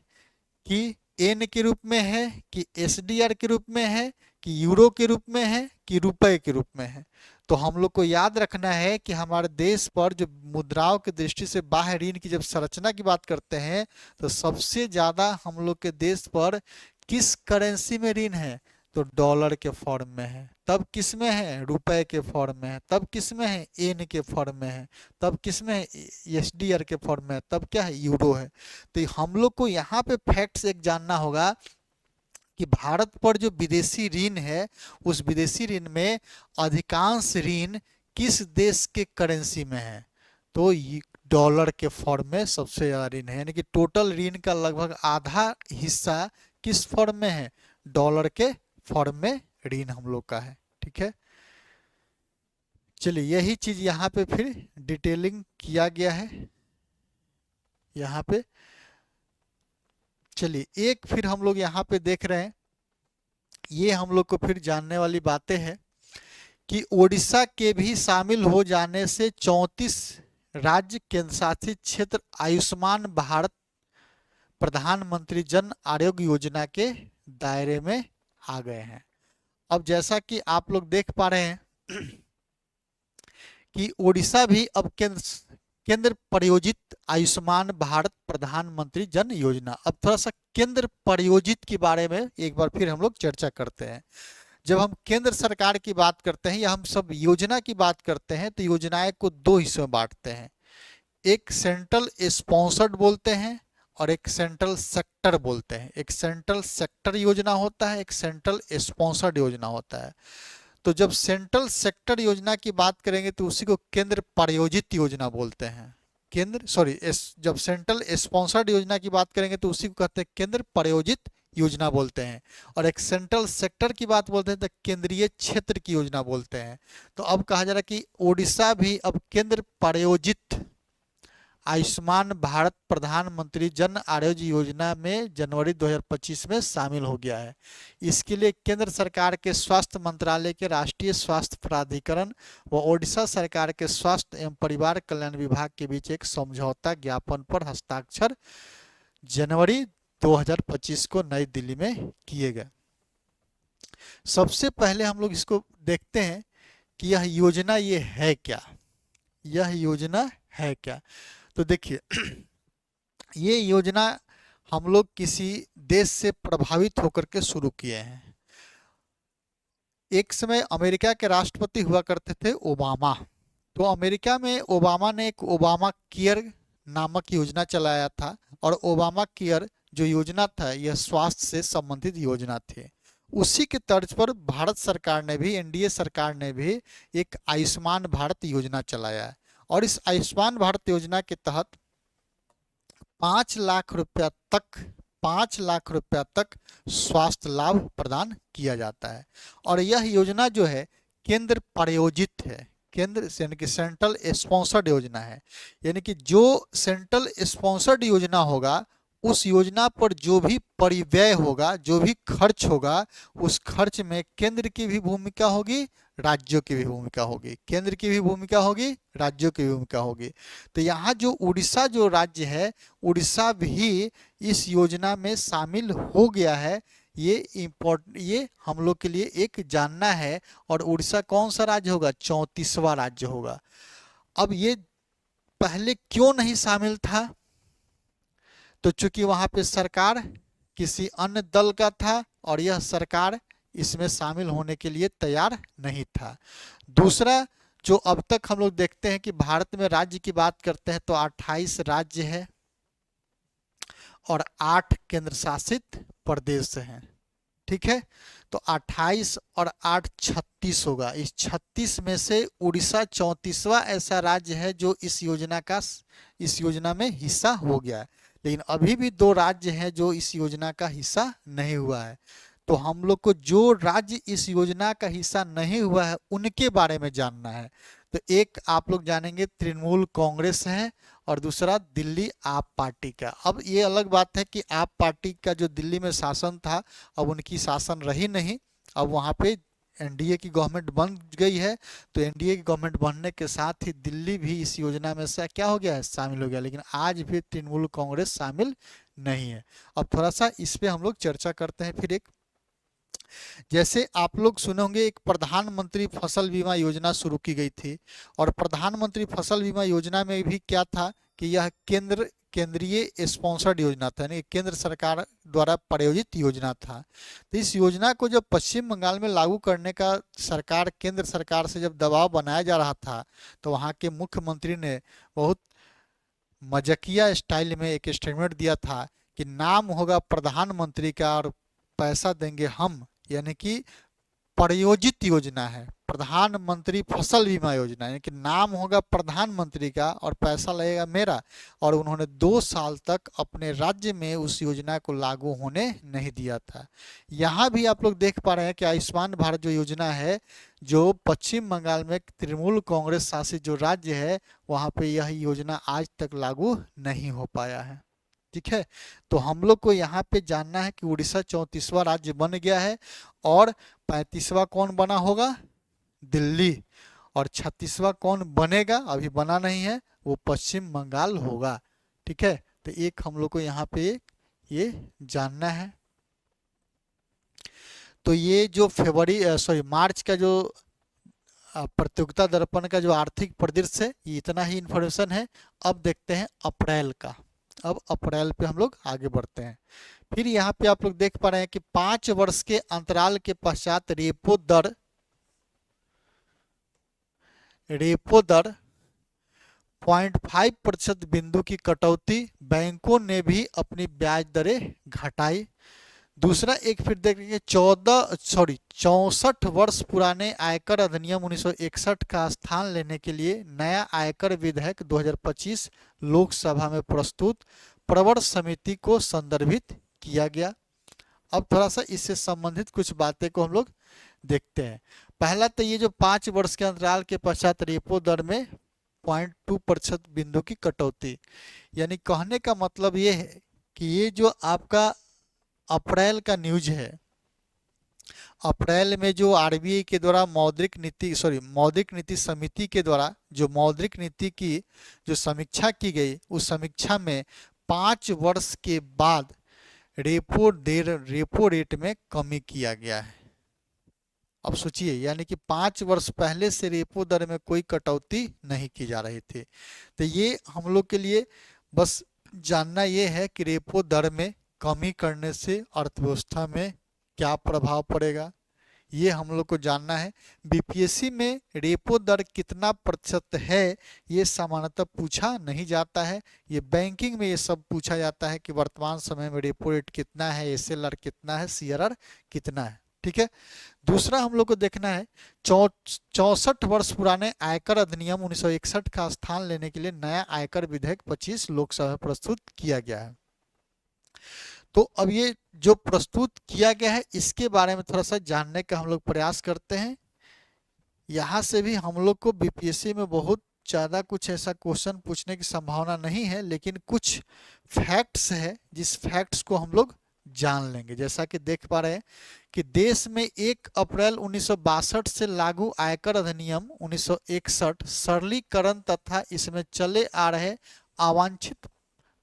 कि एन के रूप में है कि एसडीआर के रूप में है कि यूरो के रूप में है कि रुपए के रूप में है? तो हम लोग को याद रखना है कि हमारे देश पर जो मुद्राओं की दृष्टि से बाह्य ऋण की जब संरचना की बात करते हैं तो सबसे ज्यादा हम लोग के देश पर किस करेंसी में ऋण है? तो डॉलर के फॉर्म में है। तब किस में है? रुपए के फॉर्म में है। तब किस में है? एन के फॉर्म में है। तब किस में है? एसडीआर के फॉर्म में है। तब क्या है? यूरो है। तो हम लोग को यहाँ पे फैक्ट्स एक जानना होगा कि भारत पर जो विदेशी ऋण है, उस विदेशी ऋण में अधिकांश ऋण किस देश के करेंसी में है? तो डॉलर के फॉर्म में सबसे ज्यादा ऋण है। यानी कि टोटल ऋण का लगभग आधा हिस्सा किस फॉर्म में है? डॉलर के फॉर्म में ऋण हम लोग का है। ठीक है, चलिए यही चीज यहाँ पे फिर डिटेलिंग किया गया है यहाँ पे। चलिए एक फिर हम लोग यहाँ पे देख रहे हैं, ये हम लोग को फिर जानने वाली बातें हैं कि ओडिशा के भी शामिल हो जाने से 34 राज्य केंद्र शासित क्षेत्र आयुष्मान भारत प्रधानमंत्री जन आरोग्य योजना के दायरे में आ गए हैं। अब जैसा कि आप लोग देख पा रहे हैं कि ओडिशा भी अब केंद्र प्रायोजित आयुष्मान भारत प्रधानमंत्री जन योजना, अब थोड़ा सा केंद्र प्रायोजित के बारे में एक बार फिर हम लोग चर्चा करते हैं। जब हम केंद्र सरकार की बात करते हैं या हम सब योजना की बात करते हैं तो योजनाएं को दो हिस्सों में बांटते हैं, एक सेंट्रल स्पॉन्सर्ड बोलते हैं और एक सेंट्रल सेक्टर बोलते हैं। एक सेंट्रल सेक्टर योजना होता है, एक सेंट्रल स्पॉन्सर्ड योजना होता है। तो जब सेंट्रल सेक्टर योजना की बात करेंगे तो उसी को केंद्र प्रायोजित योजना बोलते हैं। जब सेंट्रल स्पॉन्सर्ड योजना की बात करेंगे तो उसी को कहते हैं केंद्र प्रायोजित योजना बोलते हैं। और एक सेंट्रल सेक्टर की बात बोलते हैं तो केंद्रीय क्षेत्र की योजना बोलते हैं। तो अब कहा जा रहा है कि ओडिशा भी अब केंद्र प्रायोजित आयुष्मान भारत प्रधानमंत्री जन आरोग्य योजना में जनवरी 2025 में शामिल हो गया है। इसके लिए केंद्र सरकार के स्वास्थ्य मंत्रालय के राष्ट्रीय स्वास्थ्य प्राधिकरण व ओडिशा सरकार के स्वास्थ्य एवं परिवार कल्याण विभाग के बीच एक समझौता ज्ञापन पर हस्ताक्षर जनवरी 2025 को नई दिल्ली में किए गए। सबसे पहले हम लोग इसको देखते हैं कि यह योजना ये है क्या, यह योजना है क्या। तो देखिए ये योजना हम लोग किसी देश से प्रभावित होकर के शुरू किए हैं। एक समय अमेरिका के राष्ट्रपति हुआ करते थे ओबामा। तो अमेरिका में ओबामा ने एक ओबामा केयर नामक योजना चलाया था और ओबामा केयर जो योजना था यह स्वास्थ्य से संबंधित योजना थी। उसी के तर्ज पर भारत सरकार ने भी, एनडीए सरकार ने भी एक आयुष्मान भारत योजना चलाया है और इस आयुष्मान भारत योजना के तहत 5 लाख रुपया तक स्वास्थ्य लाभ प्रदान किया जाता है। और यह योजना जो है केंद्र प्रायोजित है, केंद्र यानी कि सेंट्रल स्पॉन्सर्ड योजना है। यानी कि जो सेंट्रल स्पॉन्सर्ड योजना होगा उस योजना पर जो भी परिव्यय होगा, जो भी खर्च होगा, उस खर्च में केंद्र की भी भूमिका होगी, राज्यों की भी भूमिका होगी। केंद्र की भी भूमिका होगी, राज्यों की भी भूमिका होगी। तो यहाँ जो उड़ीसा जो राज्य है, उड़ीसा भी इस योजना में शामिल हो गया है। ये हम लोग के लिए एक जानना है। और उड़ीसा कौन सा राज्य होगा? 34वां राज्य होगा। अब ये पहले क्यों नहीं शामिल था? तो चूंकि वहां पे सरकार किसी अन्य दल का था और यह सरकार इसमें शामिल होने के लिए तैयार नहीं था। दूसरा, जो अब तक हम लोग देखते हैं कि भारत में राज्य की बात करते हैं तो 28 राज्य है और 8 केंद्र शासित प्रदेश हैं। ठीक है, तो 28 और 8 36 होगा। इस 36 में से उड़ीसा 34वां ऐसा राज्य है जो इस योजना में हिस्सा हो गया है। लेकिन अभी भी 2 राज्य हैं जो इस योजना का हिस्सा नहीं हुआ है। तो हम लोग को जो राज्य इस योजना का हिस्सा नहीं हुआ है उनके बारे में जानना है। तो एक आप लोग जानेंगे तृणमूल कांग्रेस है और दूसरा दिल्ली आप पार्टी का। अब ये अलग बात है कि आप पार्टी का जो दिल्ली में शासन था अब उनकी शासन रही नहीं, अब वहाँ पे एनडीए की गवर्नमेंट बन गई है। तो एनडीए की गवर्नमेंट बनने के साथ ही दिल्ली भी इस योजना में से क्या हो गया है? शामिल हो गया। लेकिन आज भी तृणमूल कांग्रेस शामिल नहीं है। अब थोड़ा सा इस पे हम लोग चर्चा करते हैं। फिर एक जैसे आप लोग सुने होंगे एक प्रधानमंत्री फसल बीमा योजना शुरू की गई थी और प्रधानमंत्री फसल बीमा योजना में भी क्या था कि यह केंद्रीय स्पॉन्सर्ड योजना था, यानी केंद्र सरकार द्वारा प्रायोजित योजना था। तो इस योजना को जब पश्चिम बंगाल में लागू करने का केंद्र सरकार से जब दबाव बनाया जा रहा था तो वहाँ के मुख्यमंत्री ने बहुत मजाकिया स्टाइल में एक स्टेटमेंट दिया था कि नाम होगा प्रधानमंत्री का और पैसा देंगे हम। यानी कि प्रायोजित योजना है प्रधानमंत्री फसल बीमा योजना, यानी कि नाम होगा प्रधानमंत्री का और पैसा लगेगा मेरा। और उन्होंने 2 साल तक अपने राज्य में उस योजना को लागू होने नहीं दिया था। यहाँ भी आप लोग देख पा रहे हैं कि आयुष्मान भारत जो योजना है, जो पश्चिम बंगाल में तृणमूल कांग्रेस शासित जो राज्य है वहाँ पे यह योजना आज तक लागू नहीं हो पाया है। ठीक है, तो हम लोग को यहाँ पे जानना है कि उड़ीसा 34वां राज्य बन गया है और 35वां कौन बना होगा? दिल्ली। और 36वां कौन बनेगा? अभी बना नहीं है, वो पश्चिम बंगाल होगा। ठीक है, तो एक हम लोग को यहाँ पे ये जानना है। तो ये जो मार्च का जो प्रतियोगिता दर्पण का जो आर्थिक परिदृश्य है, ये इतना ही इंफॉर्मेशन है। अब देखते हैं अप्रैल का। अब अप्रैल पे हम लोग आगे बढ़ते हैं। फिर यहाँ पे आप लोग देख पा रहे हैं कि 5 वर्ष के अंतराल के पश्चात रेपो दर 0.5% बिंदु की कटौती, बैंकों ने भी अपनी ब्याज दरें घटाई। दूसरा एक फिर देखेंगे 64 वर्ष पुराने आयकर अधिनियम 1961 का स्थान लेने के लिए नया आयकर विधेयक 2025 लोकसभा में प्रस्तुत प्रवर समिति को संदर्भित किया गया। अब थोड़ा सा इससे संबंधित कुछ बातें को हम लोग देखते हैं। पहला तो ये जो 5 वर्ष के अंतराल के पश्चात रेपो दर में 0.2% बिंदु की कटौती, यानी कहने का मतलब ये है कि ये जो आपका अप्रैल का न्यूज है, अप्रैल में जो आरबीआई के द्वारा मौद्रिक नीति समिति के द्वारा जो मौद्रिक नीति की जो समीक्षा की गई, उस समीक्षा में 5 वर्ष के बाद रेपो रेट में कमी किया गया है। अब सोचिए, यानी कि 5 वर्ष पहले से रेपो दर में कोई कटौती नहीं की जा रही थी। तो ये हम लोग के लिए बस जानना ये है कि रेपो दर में कमी करने से अर्थव्यवस्था में क्या प्रभाव पड़ेगा, ये हम लोग को जानना है। बीपीएससी में रेपो दर कितना प्रतिशत है ये सामान्यतः पूछा नहीं जाता है। ये बैंकिंग में ये सब पूछा जाता है कि वर्तमान समय में रेपो रेट कितना है, एसएलआर कितना है, सीआरआर कितना है। ठीक है। दूसरा हम लोग को देखना है 64 वर्ष पुराने आयकर अधिनियम 1961 का स्थान लेने के लिए नया आयकर विधेयक 25 लोकसभा में प्रस्तुत किया गया है। तो अब ये जो प्रस्तुत किया गया है इसके बारे में थोड़ा सा जानने का हम लोग प्रयास करते हैं। यहाँ से भी हम लोग को बीपीएससी में बहुत ज़्यादा कुछ ऐसा क्वेश्चन पूछने की संभावना नहीं है, लेकिन कुछ फैक्ट्स है जिस फैक्ट्स को हम लोग जान लेंगे। जैसा कि देख पा रहे हैं कि देश में 1 अप्रैल 1962 से लागू आयकर अधिनियम 1961 सरलीकरण तथा इसमें चले आ रहे अवांछित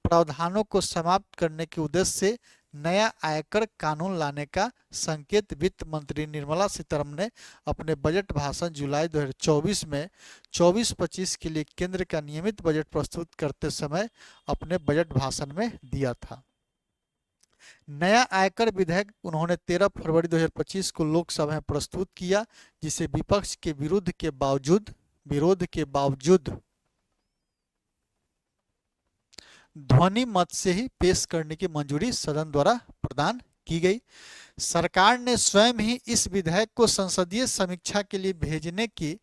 प्रावधानों को समाप्त करने के उद्देश्य से नया आयकर कानून लाने का संकेत वित्त मंत्री निर्मला सीतारमण ने अपने बजट भाषण जुलाई 2024 में 24-25 के लिए केंद्र का नियमित बजट प्रस्तुत करते समय अपने बजट भाषण में दिया था। नया आयकर विधेयक उन्होंने 13 फरवरी 2025 को लोकसभा में प्रस्तुत किया, जिसे विपक्ष के विरोध के बावजूद ध्वनि मत से ही पेश करने की मंजूरी सदन द्वारा प्रदान की गई। सरकार ने स्वयं ही इस विधेयक को संसदीय समीक्षा के लिए भेजने की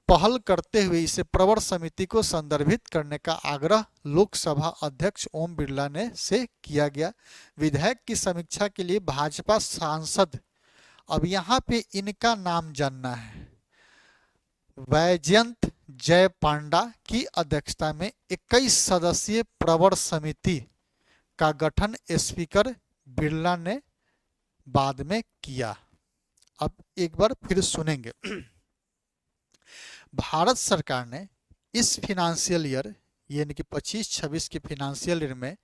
पहल करते हुए इसे प्रवर समिति को संदर्भित करने का आग्रह लोकसभा अध्यक्ष ओम बिरला ने से किया गया। विधेयक की समीक्षा के लिए भाजपा सांसद, अब यहाँ पे इनका नाम जानना है, वैजयंत जय पांडा की अध्यक्षता में 21 सदस्यीय प्रवर समिति का गठन स्पीकर बिरला ने बाद में किया। अब एक बार फिर सुनेंगे। भारत सरकार ने इस फिनेंशियल ईयर यानी कि 25-26 के फिनेंशियल ईयर में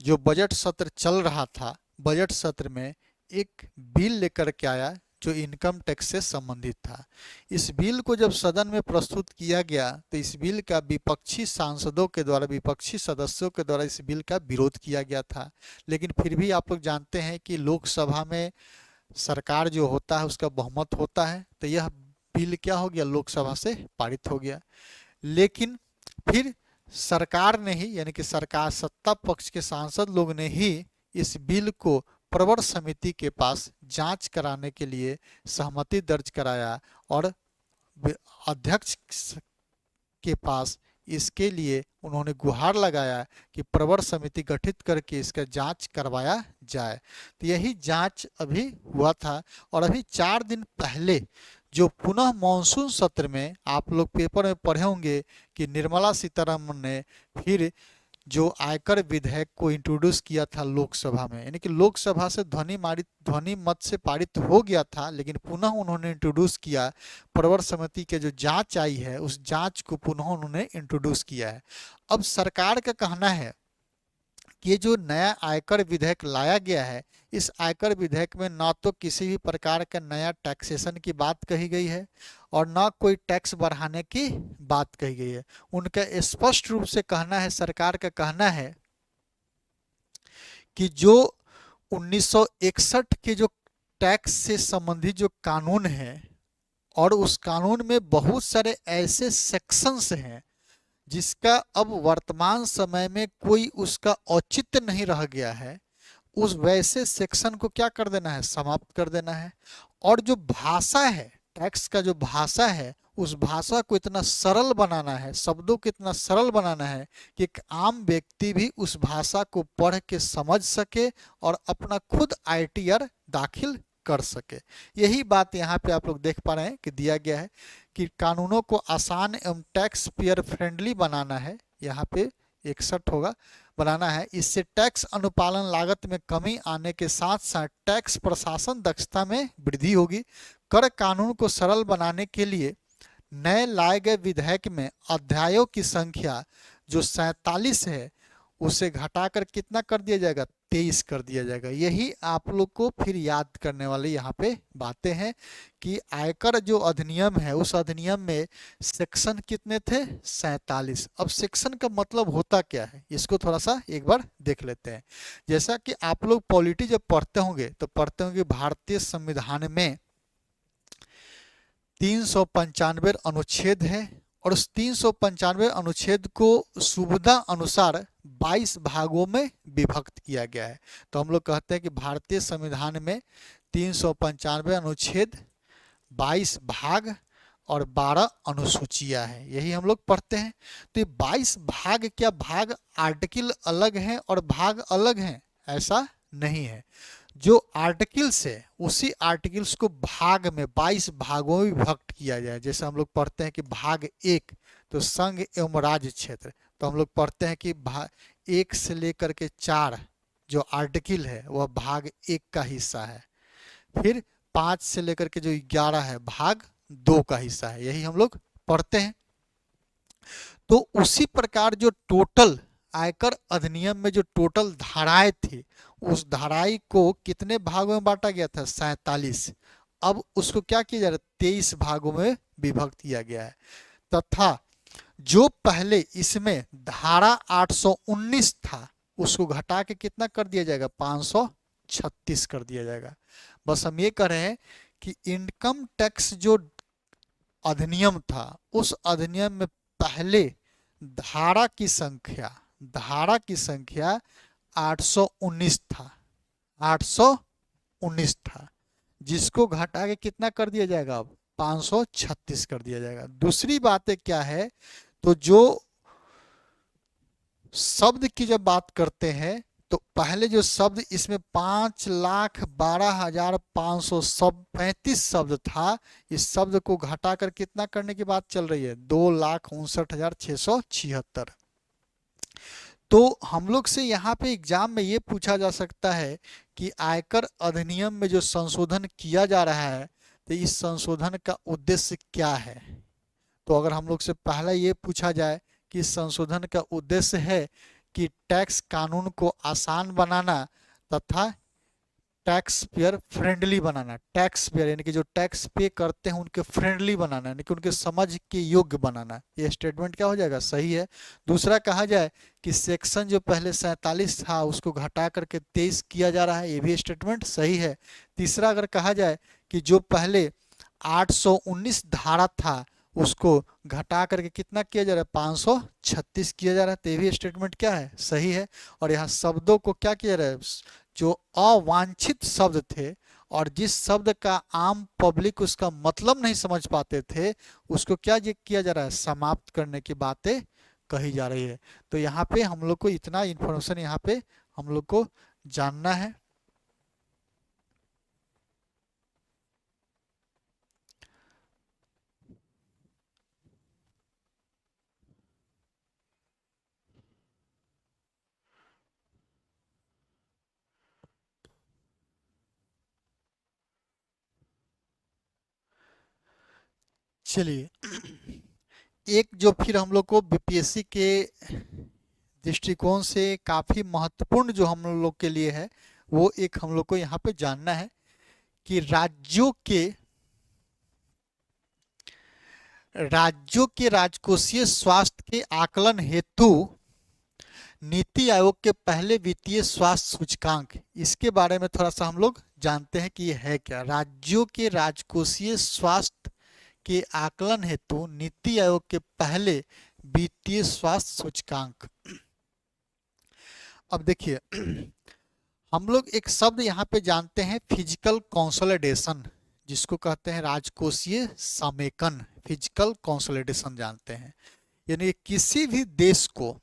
जो बजट सत्र चल रहा था, बजट सत्र में एक बिल लेकर के आया जो इनकम टैक्स से संबंधित था। इस बिल को जब सदन में प्रस्तुत किया गया तो इस बिल का विपक्षी सांसदों के द्वारा, विपक्षी सदस्यों के द्वारा इस बिल का विरोध किया गया था। लेकिन फिर भी आप लोग जानते हैं कि लोकसभा में सरकार जो होता है उसका बहुमत होता है, तो यह बिल क्या हो गया, लोकसभा से पारित हो गया। लेकिन फिर सरकार ने ही यानी कि सरकार सत्ता पक्ष के सांसद लोग ने ही इस बिल को प्रवर समिति के पास जांच कराने के लिए सहमति दर्ज कराया और अध्यक्ष के पास इसके लिए उन्होंने गुहार लगाया कि प्रवर समिति गठित करके इसका जांच करवाया जाए। तो यही जांच अभी हुआ था और अभी 4 दिन पहले जो पुनः मॉनसून सत्र में आप लोग पेपर में पढ़े होंगे कि निर्मला सीतारमण ने फिर जो आयकर विधेयक को इंट्रोड्यूस किया था लोकसभा में, यानी कि लोकसभा से ध्वनि मत से पारित हो गया था, लेकिन पुनः उन्होंने इंट्रोड्यूस किया। प्रवर समिति के जो जांच आई है उस जांच को पुनः उन्होंने इंट्रोड्यूस किया है। अब सरकार का कहना है ये जो नया आयकर विधेयक लाया गया है, इस आयकर विधेयक में ना तो किसी भी प्रकार का नया टैक्सेशन की बात कही गई है और ना कोई टैक्स बढ़ाने की बात कही गई है। उनका स्पष्ट रूप से कहना है, सरकार का कहना है कि जो 1961 के जो टैक्स से संबंधित जो कानून है और उस कानून में बहुत सारे ऐसे सेक्शंस हैं जिसका अब वर्तमान समय में कोई उसका औचित्य नहीं रह गया है, उस वैसे सेक्शन को क्या कर देना है, समाप्त कर देना है। और जो भाषा है, टैक्स का जो भाषा है, उस भाषा को इतना सरल बनाना है, शब्दों को इतना सरल बनाना है कि एक आम व्यक्ति भी उस भाषा को पढ़ के समझ सके और अपना खुद आईटीआर दाखिल कर सके। यही बात यहाँ पे आप लोग देख पा रहे हैं कि दिया गया है कि कानूनों को आसान एवं टैक्स पेयर फ्रेंडली बनाना है, यहाँ पे 61 होगा, बनाना है। इससे टैक्स अनुपालन लागत में कमी आने के साथ साथ टैक्स प्रशासन दक्षता में वृद्धि होगी। कर कानून को सरल बनाने के लिए नए लाए गए विधेयक में अध्यायों की संख्या जो 47 है उसे घटाकर कितना कर दिया जाएगा, 23 कर दिया जाएगा। यही आप लोग को फिर याद करने वाली यहाँ पे बातें हैं कि आयकर जो अधिनियम है उस अधिनियम में सेक्शन कितने थे, 47। अब सेक्शन का मतलब होता क्या है, इसको थोड़ा सा एक बार देख लेते हैं। जैसा कि आप लोग पॉलिटी जब पढ़ते होंगे तो पढ़ते होंगे भारतीय संविधान में 395 अनुच्छेद है और उस 395 अनुच्छेद को सुविधा अनुसार 22 भागों में विभक्त किया गया है। तो हम लोग कहते हैं कि भारतीय संविधान में 395 अनुच्छेद, 22 भाग और 12 अनुसूचियां हैं, यही हम लोग पढ़ते हैं। तो ये 22 भाग, क्या भाग आर्टिकल अलग हैं और भाग अलग हैं, ऐसा नहीं है। जो आर्टिकल्स है उसी आर्टिकल्स को भाग में 22 भागों में विभक्त किया जाए। जैसे हम लोग पढ़ते हैं कि भाग 1 तो संघ एवं राज्य क्षेत्र, तो हम लोग पढ़ते हैं कि भाग 1 से लेकर के 4 जो आर्टिकल है वह भाग 1 का हिस्सा है। फिर 5 से लेकर के जो 11 है भाग 2 का हिस्सा है, यही हम लोग पढ़ते हैं। तो उसी प्रकार जो टोटल आयकर अधिनियम में जो टोटल धाराएं थी उस धाराई को कितने भागों में बांटा गया था, 47। अब उसको क्या किया जा रहा है, 23 भागों में विभक्त किया गया है। तथा जो पहले इसमें धारा 819 था उसको घटा के कितना कर दिया जाएगा, 536 कर दिया जाएगा। बस हम ये कह रहे हैं कि इनकम टैक्स जो अधिनियम था उस अधिनियम में पहले धारा की संख्या 819 था, 819 था, जिसको घटा के कितना कर दिया जाएगा, अब 536 कर दिया जाएगा। दूसरी बातें क्या है, तो जो शब्द की जब बात करते हैं तो पहले जो शब्द इसमें 5,12,535 शब्द था, इस शब्द को घटाकर कितना करने की बात चल रही है, 2,59,676। तो हम लोग से यहाँ पे एग्जाम में ये पूछा जा सकता है कि आयकर अधिनियम में जो संशोधन किया जा रहा है तो इस संशोधन का उद्देश्य क्या है। तो अगर हम लोग से पहला ये पूछा जाए कि संशोधन का उद्देश्य है कि टैक्स कानून को आसान बनाना तथा टैक्स पेयर फ्रेंडली बनाना, टैक्स पेयर यानी कि जो टैक्स पे करते हैं उनके फ्रेंडली बनाना, यानी कि उनके समझ के योग्य बनाना, ये स्टेटमेंट क्या हो जाएगा, सही है। दूसरा कहा जाए कि सेक्शन जो पहले 47 था उसको घटा करके 23 किया जा रहा है, ये भी स्टेटमेंट सही है। तीसरा अगर कहा जाए कि जो पहले 819 धारा था उसको घटा करके कितना किया जा रहा है, 536 किया जा रहा है, तो ये भी स्टेटमेंट क्या है, सही है। और यहाँ शब्दों को क्या किया जा रहा है, जो अवांछित शब्द थे और जिस शब्द का आम पब्लिक उसका मतलब नहीं समझ पाते थे उसको क्या किया जा रहा है, समाप्त करने की बातें कही जा रही है। तो यहाँ पे हम लोग को इतना इंफॉर्मेशन यहाँ पे हम लोग को जानना है। चलिए एक जो फिर हम लोग को बीपीएससी के दृष्टिकोण से काफ़ी महत्वपूर्ण जो हम लोग के लिए है, वो एक हम लोग को यहाँ पे जानना है कि राज्यों के राजकोषीय स्वास्थ्य के आकलन हेतु नीति आयोग के पहले वित्तीय स्वास्थ्य सूचकांक, इसके बारे में थोड़ा सा हम लोग जानते हैं कि ये है क्या। राज्यों के राजकोषीय स्वास्थ्य के आकलन हेतु नीति आयोग के पहले वित्तीय स्वास्थ्य सूचकांक। अब देखिए, हम लोग एक शब्द यहाँ पे जानते हैं फिजिकल कंसोलिडेशन, जिसको कहते हैं राजकोषीय समेकन। फिजिकल कंसोलिडेशन जानते हैं, यानी किसी भी देश को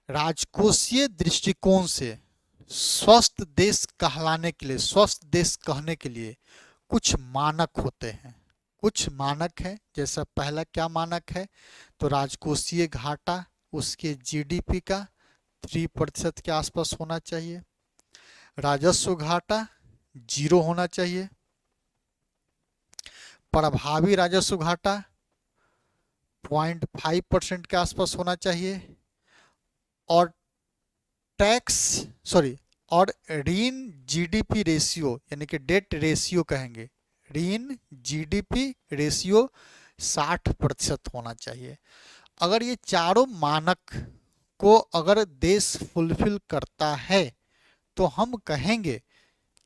राजकोषीय दृष्टिकोण से स्वस्थ देश कहलाने के लिए, स्वस्थ देश कहने के लिए कुछ मानक होते हैं। कुछ मानक है, जैसा पहला क्या मानक है, तो राजकोषीय घाटा उसके जीडीपी का 3% के आसपास होना चाहिए। राजस्व घाटा 0 होना चाहिए। प्रभावी राजस्व घाटा 0.5% के आसपास होना चाहिए। और और ऋण जीडीपी रेशियो, यानी कि डेट रेशियो कहेंगे, ऋण जीडीपी रेशियो 60% होना चाहिए। अगर ये चारों मानक को अगर देश फुलफिल करता है तो हम कहेंगे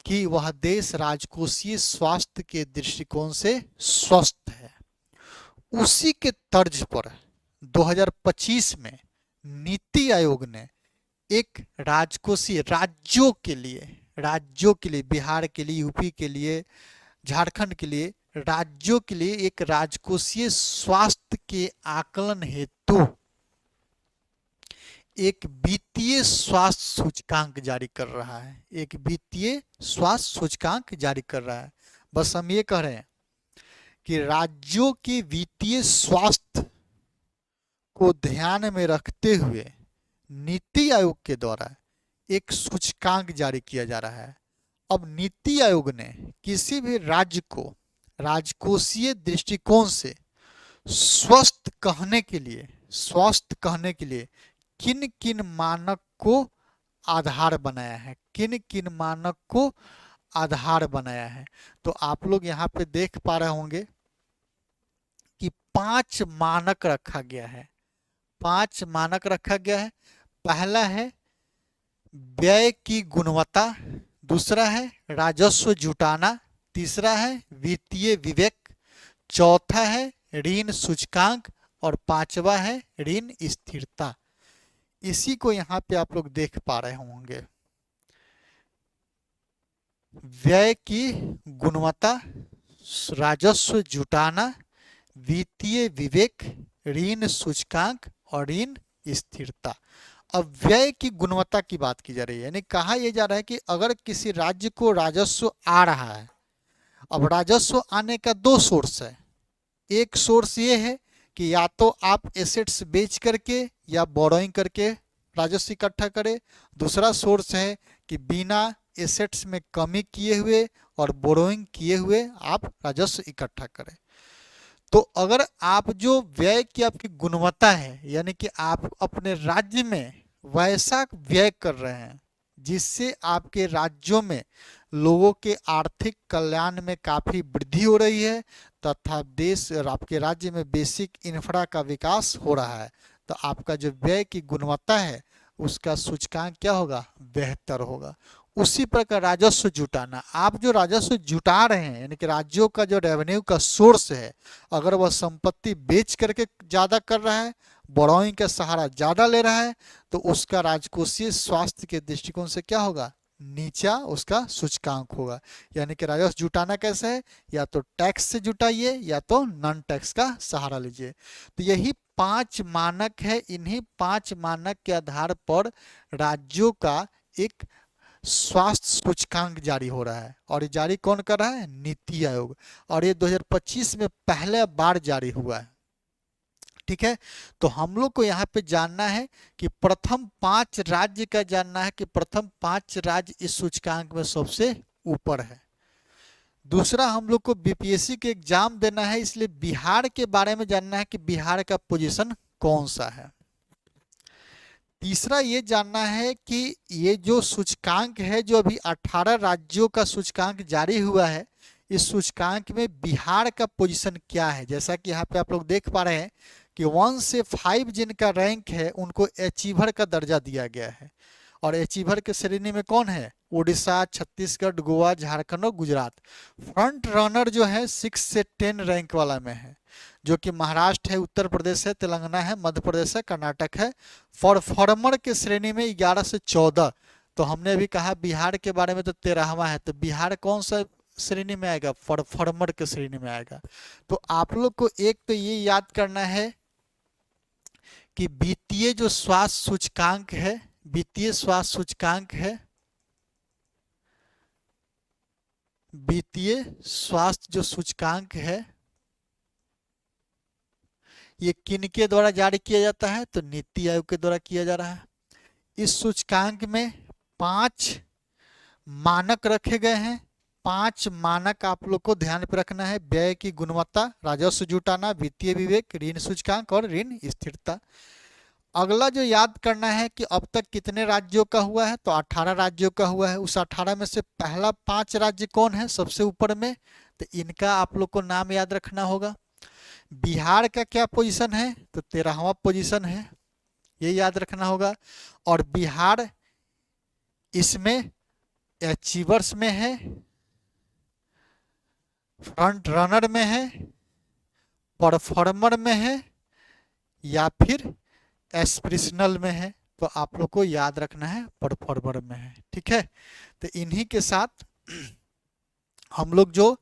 कि वह देश राजकोषीय स्वास्थ्य के दृष्टिकोण से स्वस्थ है। उसी के तर्ज पर 2025 में नीति आयोग ने एक राजकोषीय राज्यों के लिए, बिहार के लिए, यूपी के लिए, झारखंड के लिए, राज्यों के लिए एक राजकोषीय स्वास्थ्य के आकलन हेतु एक वित्तीय स्वास्थ्य सूचकांक जारी कर रहा है। एक वित्तीय स्वास्थ्य सूचकांक जारी कर रहा है। बस हम ये कह रहे हैं कि राज्यों के वित्तीय स्वास्थ्य को ध्यान में रखते हुए नीति आयोग के द्वारा एक सूचकांक जारी किया जा रहा है। अब नीति आयोग ने किसी भी राज्य को राजकोषीय दृष्टिकोण से स्वस्थ कहने के लिए किन किन मानक को आधार बनाया है, किन किन मानक को आधार बनाया है। तो आप लोग यहाँ पे देख पा रहे होंगे कि 5 मानक रखा गया है। 5 मानक रखा गया है। पहला है व्यय की गुणवत्ता, दूसरा है राजस्व जुटाना, तीसरा है वित्तीय विवेक, चौथा है ऋण सूचकांक और 5वां है ऋण स्थिरता। इसी को यहाँ पे आप लोग देख पा रहे होंगे। व्यय की गुणवत्ता, राजस्व जुटाना, वित्तीय विवेक, ऋण सूचकांक और ऋण स्थिरता। अब व्यय की गुणवत्ता की बात की जा रही है, यानी कहा यह जा रहा है कि अगर किसी राज्य को राजस्व आ रहा है, अब राजस्व आने का 2 सोर्स है। एक सोर्स ये है कि या तो आप एसेट्स बेच करके या बोरोइंग करके राजस्व इकट्ठा करें। दूसरा सोर्स है कि बिना एसेट्स में कमी किए हुए और बोरोइंग किए हुए आप राजस्व इकट्ठा करें। तो अगर आप जो व्यय की आपकी गुणवत्ता है, यानी कि आप अपने राज्य में वैसा व्यय कर रहे हैं जिससे आपके राज्यों में लोगों के आर्थिक कल्याण में काफ़ी वृद्धि हो रही है तथा देश और आपके राज्य में बेसिक इंफ्रा का विकास हो रहा है, तो आपका जो व्यय की गुणवत्ता है उसका सूचकांक क्या होगा, बेहतर होगा। उसी प्रकार राजस्व जुटाना, आप जो राजस्व जुटा रहे हैं, यानी कि राज्यों का जो रेवेन्यू का सोर्स है, अगर वह संपत्ति बेच करके ज़्यादा कर रहा है, बोरोइंग का सहारा ज़्यादा ले रहा है, तो उसका राजकोषीय स्वास्थ्य के दृष्टिकोण से क्या होगा, नीचा उसका सूचकांक होगा। यानी कि राजस्व जुटाना कैसे है, या तो टैक्स से जुटाइए या तो नॉन टैक्स का सहारा लीजिए। तो यही 5 मानक है। इन्हीं 5 मानक के आधार पर राज्यों का एक स्वास्थ्य सूचकांक जारी हो रहा है, और ये जारी कौन कर रहा है, नीति आयोग। और ये 2025 में पहले बार जारी हुआ है। ठीक है, तो हम लोग को यहाँ पे जानना है कि प्रथम 5 राज्य का जानना है कि प्रथम 5 राज्य इस सूचकांक में सबसे ऊपर है। दूसरा, हम लोग को बीपीएससी के एग्जाम देना है, इसलिए बिहार के बारे में जानना है कि बिहार का पोजीशन कौन सा है। तीसरा ये जानना है कि ये जो सूचकांक है, जो अभी 18 राज्यों का सूचकांक जारी हुआ है, इस सूचकांक में बिहार का पोजीशन क्या है। जैसा कि यहाँ पे आप लोग देख पा रहे हैं कि 1 से 5 जिनका रैंक है उनको अचीवर का दर्जा दिया गया है। और अचीवर के श्रेणी में कौन है? उड़ीसा, छत्तीसगढ़, गोवा, झारखंड और गुजरात। फ्रंट रनर जो है 6 से 10 रैंक वाला में है, जो कि महाराष्ट्र है, उत्तर प्रदेश है, तेलंगाना है, मध्य प्रदेश है, कर्नाटक है। परफॉर्मर के श्रेणी में 11 से 14। तो हमने अभी कहा बिहार के बारे में तो 13वां है, तो बिहार कौन सा श्रेणी में आएगा? परफॉर्मर के श्रेणी में आएगा। तो आप लोग को एक तो ये याद करना है कि वित्तीय जो स्वास्थ्य सूचकांक है, वित्तीय स्वास्थ्य सूचकांक है, वित्तीय स्वास्थ्य जो सूचकांक है ये किनके द्वारा जारी किया जाता है? तो नीति आयोग के द्वारा किया जा रहा है। इस सूचकांक में 5 मानक रखे गए हैं। 5 मानक आप लोग को ध्यान पे रखना है। व्यय की गुणवत्ता, राजस्व जुटाना, वित्तीय विवेक, ऋण सूचकांक और ऋण स्थिरता। अगला जो याद करना है कि अब तक कितने राज्यों का हुआ है? तो 18 राज्यों का हुआ है। उस 18 में से पहला 5 राज्य कौन है सबसे ऊपर में? तो इनका आप लोग को नाम याद रखना होगा। बिहार का क्या पोजीशन है? तो 13वां पोजीशन है, ये याद रखना होगा। और बिहार इसमें अचीवर्स में है, फ्रंट रनर में है, परफॉर्मर में है या फिर एस्पिरेशनल में है। तो आप लोग को याद रखना है परफॉर्मर में है, ठीक है। तो इन्हीं के साथ हम लोग जो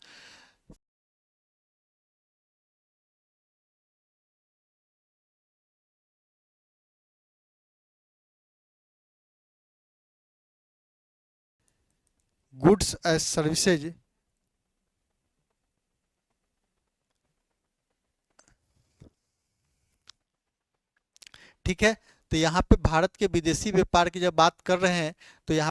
गुड्स एज सर्विसेज, ठीक है। तो यहाँ पे भारत के विदेशी व्यापार की जब बात कर रहे हैं तो यहाँ